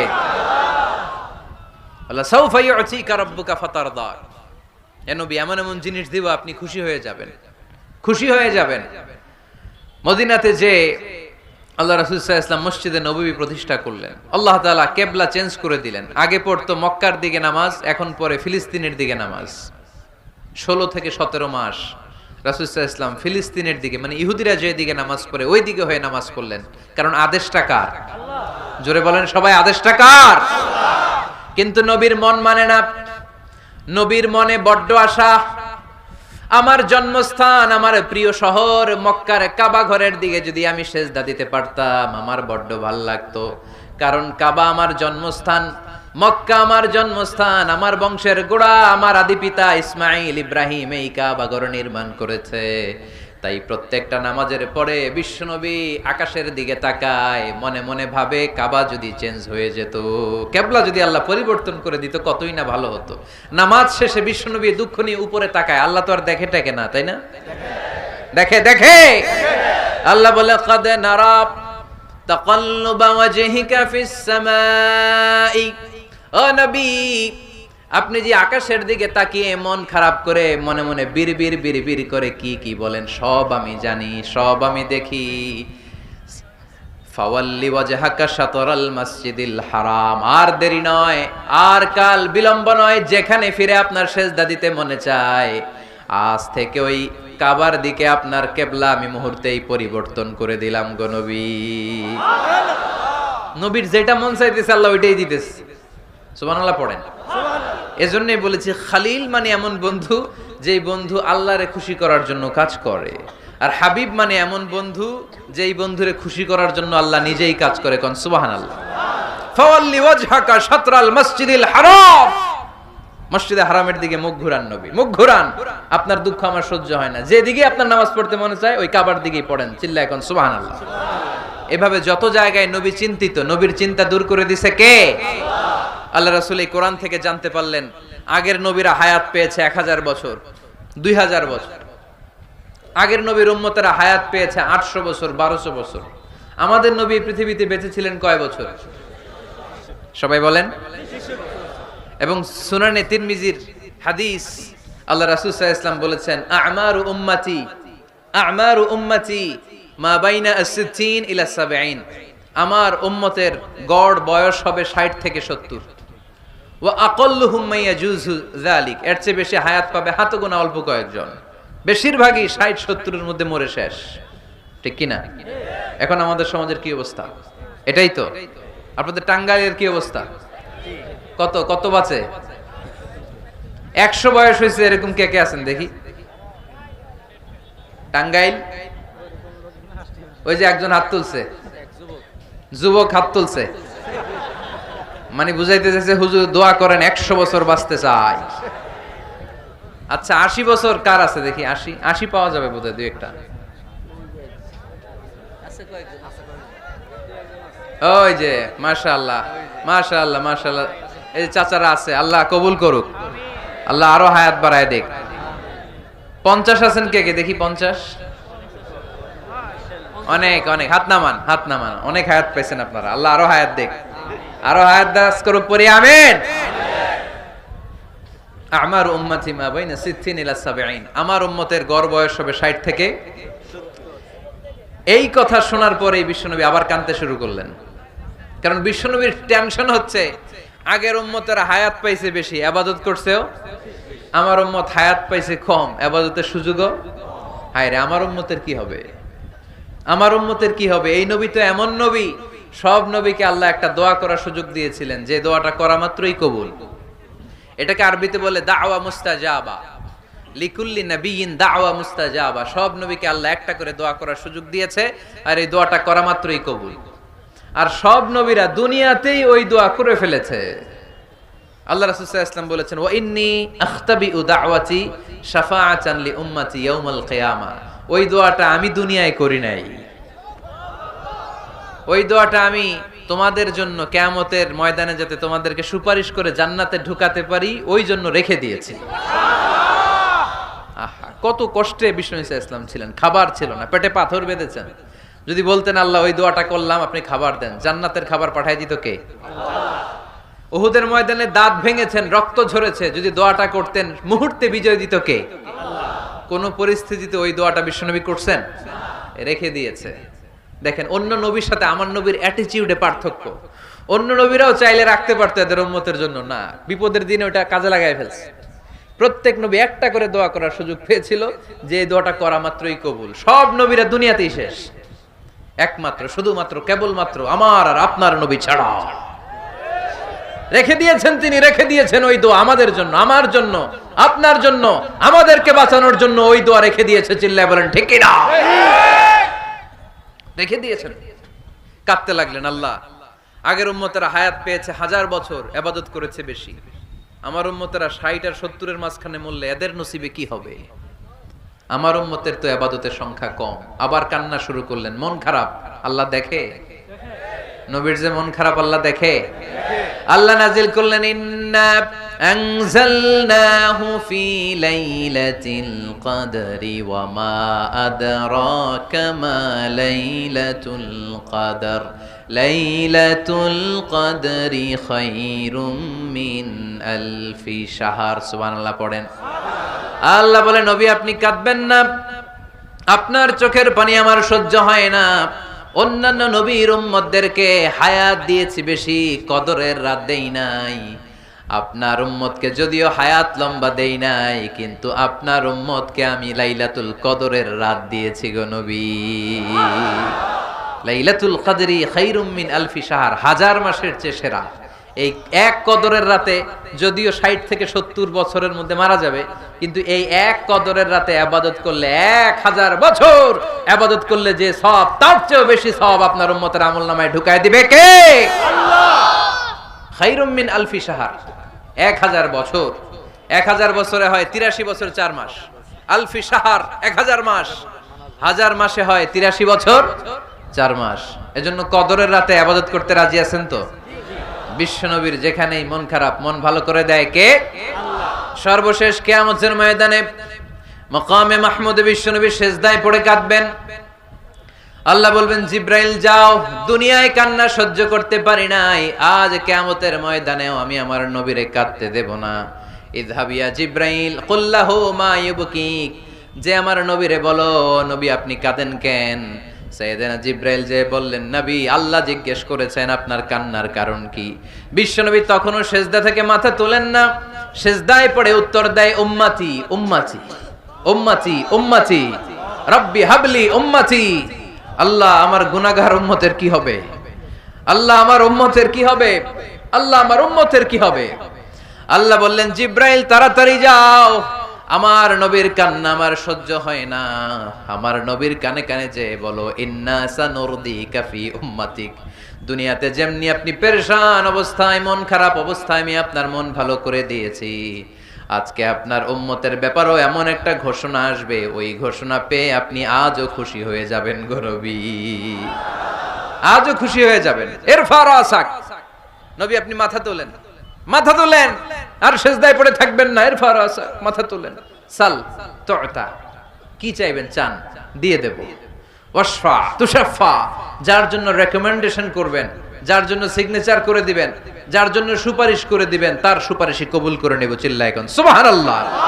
আল্লাহ সাউফা ইউতিকা রাব্বুকা ফাতারদা। এ নবী, এমন এমন জিনিস দিব আপনি খুশি হয়ে যাবেন, খুশি হয়ে যাবেন। মদিনাতে যে আল্লাহ রাসূল সাল্লাল্লাহু আলাইহি ওয়াসাল্লাম মসজিদে নববী প্রতিষ্ঠা করলেন, আল্লাহ তাআলা কিবলা চেঞ্জ করে দিলেন। আগে পড়তো মক্কার দিকে নামাজ, এখন পড়ে ফিলিস্তিনের দিকে নামাজ। 16 থেকে 17 মাস রাসূল সাল্লাল্লাহু আলাইহি ওয়াসাল্লাম ফিলিস্তিনের দিকে, মানে ইহুদিরা যে দিকে নামাজ পড়ে ওই দিকে হয়ে নামাজ পড়লেন। কারণ আদেশটা কার? জোরে বলেন সবাই, আদেশটা কার? কিন্তু নবীর মন মানে না। নবীর মনে বড্ড আশা, আমার জন্মস্থান, আমার প্রিয় শহর মক্কার কাবা ঘরের দিকে যদি আমি সেজদা দিতে পারতাম আমার বড্ড ভাল লাগতো। কারণ কাবা আমার জন্মস্থান, মক্কা আমার জন্মস্থান, আমার বংশের গোড়া, আমার আদি পিতা ইসমাইল ইব্রাহিম এই কাবা ঘর নির্মাণ করেছে। তাই প্রত্যেকটা নামাজের পরে বিশ্বনবী আকাশের দিকে তাকায়, মনে মনে ভাবে কাবা যদি চেঞ্জ হয়ে যেত, কিবলা যদি আল্লাহ পরিবর্তন করে দিত কতই না ভালো হতো। নামাজ শেষে বিশ্বনবী দুঃখ নিয়ে উপরে তাকায়, আল্লাহ তো আর দেখে টেকে না, তাই না? দেখে দেখে। আল্লাহ বলে, কাদ নারা তাকাল্লুবা ওয়াজহিকা ফিস সামাই। ও নবী, আপনি যে আকাশের দিকে তাকিয়ে মন খারাপ করে মনে মনে বিড়বিড় বিড়বিড় করে কি কি বলেন, সব আমি জানি, সব আমি দেখি। ফাওয়াল্লি ওয়াজহাকা শাতরাল মাসজিদিল হারাম। আর দেরি নয়, আর কাল বিলম্ব নয়, যেখানে ফিরে আপনার সেজদা দিতে মনে চায় আজ থেকে ওই কাবার দিকে আপনার কিবলা আমি মুহূর্তেই পরিবর্তন করে দিলাম গো নবী। নবীর যেটা মন চাইতেছে আল্লাহ ওইটাই দিতেছে। সুবহানাল্লাহ পড়েন। এজন্যই বলেছি খালিল মানে এমন বন্ধু যেই বন্ধু আল্লাহরে খুশি করার জন্য কাজ করে। আর হাবিব মানে এমন বন্ধু যেই বন্ধুরে খুশি করার জন্য আল্লাহ নিজেই কাজ করে। কোন সুবহানাল্লাহ। ফাওয়াল্লি ওয়াজহাকা শাতরাল মসজিদিল হারাম, মসজিদে হারামের দিকে মুখ ঘুরান নবী, মুখ ঘুরান। আপনার দুঃখ আমার সহ্য হয় না, যেদিকে আপনার নামাজ পড়তে মনে চায় ওই কাবার দিকেই পড়েন। চিল্লায় কোন সুবহানাল্লাহ। এভাবে যত জায়গায় নবী চিন্তিত, নবীর চিন্তা দূর করে দিছে কে? আল্লাহ রাসূল এই কোরআন থেকে জানতে পারলেন আগের নবীরা হায়াত পেয়েছে 1000 বছর, 2000 বছর। আগের নবীর উম্মতেরা হায়াত পেয়েছে 800 বছর, 1200 বছর। আমাদের নবী পৃথিবীতে বেঁচে ছিলেন কয় বছর? সবাই বলেন। এবং সুনানে তিরমিজির হাদিস, আল্লাহ রাসূল সাল্লাল্লাহু আলাইহি ওয়াসাল্লাম বলেছেন, আমারু উম্মতি মা বাইনা as-60 ইলা 70। আমার উম্মতের গড় বয়স হবে 60 থেকে 70। ওয়া আকাল্লুহুম মা ইয়াজুজু যালিক, এর চেয়ে বেশি হায়াত পাবে হাতে গোনা অল্প কয়েকজন। বেশিরভাগই 60-70 এর মধ্যে মরে শেষ। ঠিক কি না? এখন আমাদের সমাজের কি অবস্থা? এটাই তো। আপনাদের টাঙ্গাইলের কি অবস্থা? কত কত বাঁচে? 100 বয়স হয়েছে এরকম কে কে আছেন দেখি? টাঙ্গাইল ওই যে একজন হাত তুলছে, যুবক হাত তুলছে, মানে বুঝাইতে চাইছে হুজুর দোয়া করেন 100 বছর বাঁচতে চাই। আচ্ছা 80 বছর কার আছে দেখি? 80 পাওয়া যাবে বোধহয়, দুই একটা। ওই যে মাশাআল্লাহ মাশাআল্লাহ মাশাআল্লাহ, এই যে চাচারা আছে, আল্লাহ কবুল করুক, আল্লাহ আরো হায়াত বাড়ায় দেখ। 50 আছেন কে কে দেখি? 50? অনেক অনেক, হাত নামান হাত নামান। অনেক হায়াত পাইছেন আপনারা, আল্লাহ আরো হায়াত দেখ, আরো হায়াত দাস করুক, পড়ি আমিন। আমার উম্মতি মা বাইনা 60 ইলা 70, আমার উম্মতের গড় বয়স হবে 60 থেকে। এই কথা শোনার পরে বিশ্বনবী আবার কাঁদতে শুরু করলেন, কারণ বিশ্বনবীর টেনশন হচ্ছে আগের উম্মতেরা হায়াত পাইছে বেশি, ইবাদত করছেও। আমার উম্মত হায়াত পাইছে কম, ইবাদতের সুযোগও। হায় রে, আমার উম্মতের কি হবে? আমার উম্মতের কি হবে? এই নবী তো এমন নবী, সব নবীকে আল্লাহ একটা দোয়া করার সুযোগ দিয়েছিলেন, যে দোয়াটা করা মাত্রই কবুল। এটাকে আরবিতে বলে দাওয়া মুস্তাজাবা, লিকুল্লি নবিয়িন দাওয়া মুস্তাজাবা। সব নবীকে আল্লাহ একটা করে দোয়া করার সুযোগ দিয়েছে, আর এই দোয়াটা করা মাত্রই কবুল। আর সব নবীরা দুনিয়াতেই ওই দোয়া করে ফেলেছে। আল্লাহ রাসূল সাল্লাল্লাহু আলাইহি ওয়াসাল্লাম বলেছেন, ওয়া ইন্নী আখতাবিউ দাওয়াতি শাফাআতান লি উম্মতি ইয়াউমাল কিয়ামা। ওই দোয়াটা আমি দুনিয়ায় করি নাই, ওই দোয়াটা আমি তোমাদের জন্য কিয়ামতের ময়দানে যাতে তোমাদেরকে সুপারিশ করে জান্নাতে ঢুকাতে পারি, ওই জন্য রেখে দিয়েছি। আহা, কত কষ্টে বিষ্ণু ঈসা ইসলাম ছিলেন, খাবার ছিল না, পেটে পাথর বেঁধেছেন। যদি বলতেন আল্লাহ ওই দোয়াটা করলাম, আপনি খাবার দেন, জান্নাতের খাবার পাঠাই দিত কে? উহুদের ময়দানে দাঁত ভেঙেছেন, রক্ত ঝরেছে, যদি দোয়াটা করতেন মুহূর্তে বিজয় দিত কে? কোন পরিস্থিতিতে ওই দোয়াটা বিশ্বনবী করছেন? রেখে দিয়েছে। দেখেন, অন্য নবীর সাথে আমার নবীর অ্যাটিটিউডে পার্থক্য। অন্য নবীরাও চাইলে রাখতে পারতো এদের উম্মতের জন্য, না, বিপদের দিনে ওটা কাজে লাগায় ফেলছে। প্রত্যেক নবী একটা করে দোয়া করার সুযোগ পেয়েছিল, যে দোয়াটা করা মাত্রই কবুল। সব নবীরা দুনিয়াতেই শেষ, একমাত্র শুধুমাত্র কেবলমাত্র আমার আর আপনার নবী ছাড়া রেখে দিয়েছেন তিনি, রেখে দিয়েছেন ওই দোয়া আমাদের জন্য, আমার জন্য, আপনার জন্য, আমাদেরকে বাঁচানোর জন্য ওই দোয়া রেখে দিয়েছে। চিল্লায় বলেন ঠিক কি না? রেখে দিয়েছেন। কাঁদতে লাগলেন, আল্লাহ আগের উম্মতেরা হায়াত পেয়েছে 1000 বছর, ইবাদত করেছে বেশি, আমার উম্মতেরা 60 আর 70 এর মাঝখানে মরলে এদের নসিবে কি হবে? আমার উম্মতের তো ইবাদতের সংখ্যা কম। আবার কান্না শুরু করলেন, মন খারাপ, আল্লাহ দেখে। নবীর যে মন খারাপ আল্লাহ দেখে। আল্লাহ নাজিল করলেন, ইন্না আনজালনাহু ফি লাইলাতিল কদরি ওয়া মা আদরাকা মা লাইলাতুল কদর লাইলাতুল কদরি খায়রুম মিন আলফি শাহর। সুবহানাল্লাহ পড়েন। আল্লাহ বলে, নবী আপনি কাঁদবেন না, আপনার চোখের পানি আমার সহ্য হয় না। অন্যান্য নবীর উম্মতদেরকে হায়াত দিয়েছি বেশি, কদরের রাত দেই নাই। আপনার উম্মতকে যদিও হায়াত লম্বা দেই নাই, কিন্তু আপনার উম্মতকে আমি লাইলাতুল কদরের রাত দিয়েছি গো নবী। লাইলাতুল কদরি খায়রুম মিন আলফি শাহর, 1000 মাসের চেয়ে সেরা। এই এক কদরের রাতে যদিও 60 থেকে 70 বছরের মধ্যে মারা যাবে, কিন্তু এই এক কদরের রাতে ইবাদত করলে 1000 বছর ইবাদত করলে যে সওয়াব, তার চেয়েও বেশি সওয়াব আপনার উম্মতের আমলনামায় ঢুকায় দিবে কে? আল্লাহ। খায়রুম মিন আলফি শাহর, 1000 বছর। 1000 বছরে হয় 83 বছর 4 মাস। আলফি শাহর 1000 মাস, 1000 মাসে হয় 83 বছর 4 মাস। এজন্য কদরের রাতে ইবাদত করতে রাজি আছেন তো? বিশ্বনবীর যেখানেই মন খারাপ, মন ভালো করে দেয় কে? আল্লাহ। সর্বশেষ কিয়ামতের ময়দানে মাকামে মাহমুদে বিশ্বনবী সিজদায় পড়ে কাঁদবেন। আল্লাহ বলবেন, জিব্রাইল যাও, দুনিয়ায় কান্না সহ্য করতে পারি নাই, আজ কিয়ামতের ময়দানেও আমি আমার নবীরে কাঁদতে দেব না। ইযহাবিয়া জিব্রাইল কুল্লাহু মা ইউবকিক, যে আমার নবীরে বলো, নবী আপনি কাঁদেন কেন? সাইয়েদনা জিব্রাইল যে বললেন, নবী আল্লাহ জিজ্ঞেস করেছেন আপনার কান্নার কারণ কি। বিশ্বনবী তখনও সিজদা থেকে মাথা তোলেন না, সিজদায় পড়ে উত্তর দেয়, উম্মতি উম্মতি উম্মতি উম্মতি রব্বি হাবলি উম্মতি। আল্লাহ আমার গুনাহগার উম্মতের কি হবে? আল্লাহ আমার উম্মতের কি হবে? আল্লাহ আমার উম্মতের কি হবে? আল্লাহ বললেন, জিব্রাইল তাড়াতাড়ি যাও, আমার নবীর কান্না আমার সহ্য হয় না, আমার নবীর কানে কানে যে বলো, ইন্না সানুরদিকা ফি উম্মাতিক, দুনিয়াতে যেমনি আপনি পেরেশান অবস্থায়, মন খারাপ অবস্থায় আমি আপনার মন ভালো করে দিয়েছি, আজকে আপনার উম্মতের ব্যাপারও এমন একটা ঘোষণা আসবে, ওই ঘোষণা পেয়ে আপনি আজও খুশি হয়ে যাবেন গো নবী, আজও খুশি হয়ে যাবেন। ইরফা রাসাক, নবী আপনি মাথা তোলেন, মাথা তোলেন, আর সিজদায় পড়ে থাকবেন না। ইরফা রাসাক, মাথা তোলেন। সাল তুতা, কি চাইবেন চান, দিয়ে দেব। ওয়াশফা তুশাফা, যার জন্য রেকমেন্ডেশন করবেন, যার জন্য সিগনেচার করে দিবেন, যার জন্য সুপারিশ করে দিবেন, তার সুপারিশই কবুল করে নেব। চিল্লায় এখন সুবহানাল্লাহ।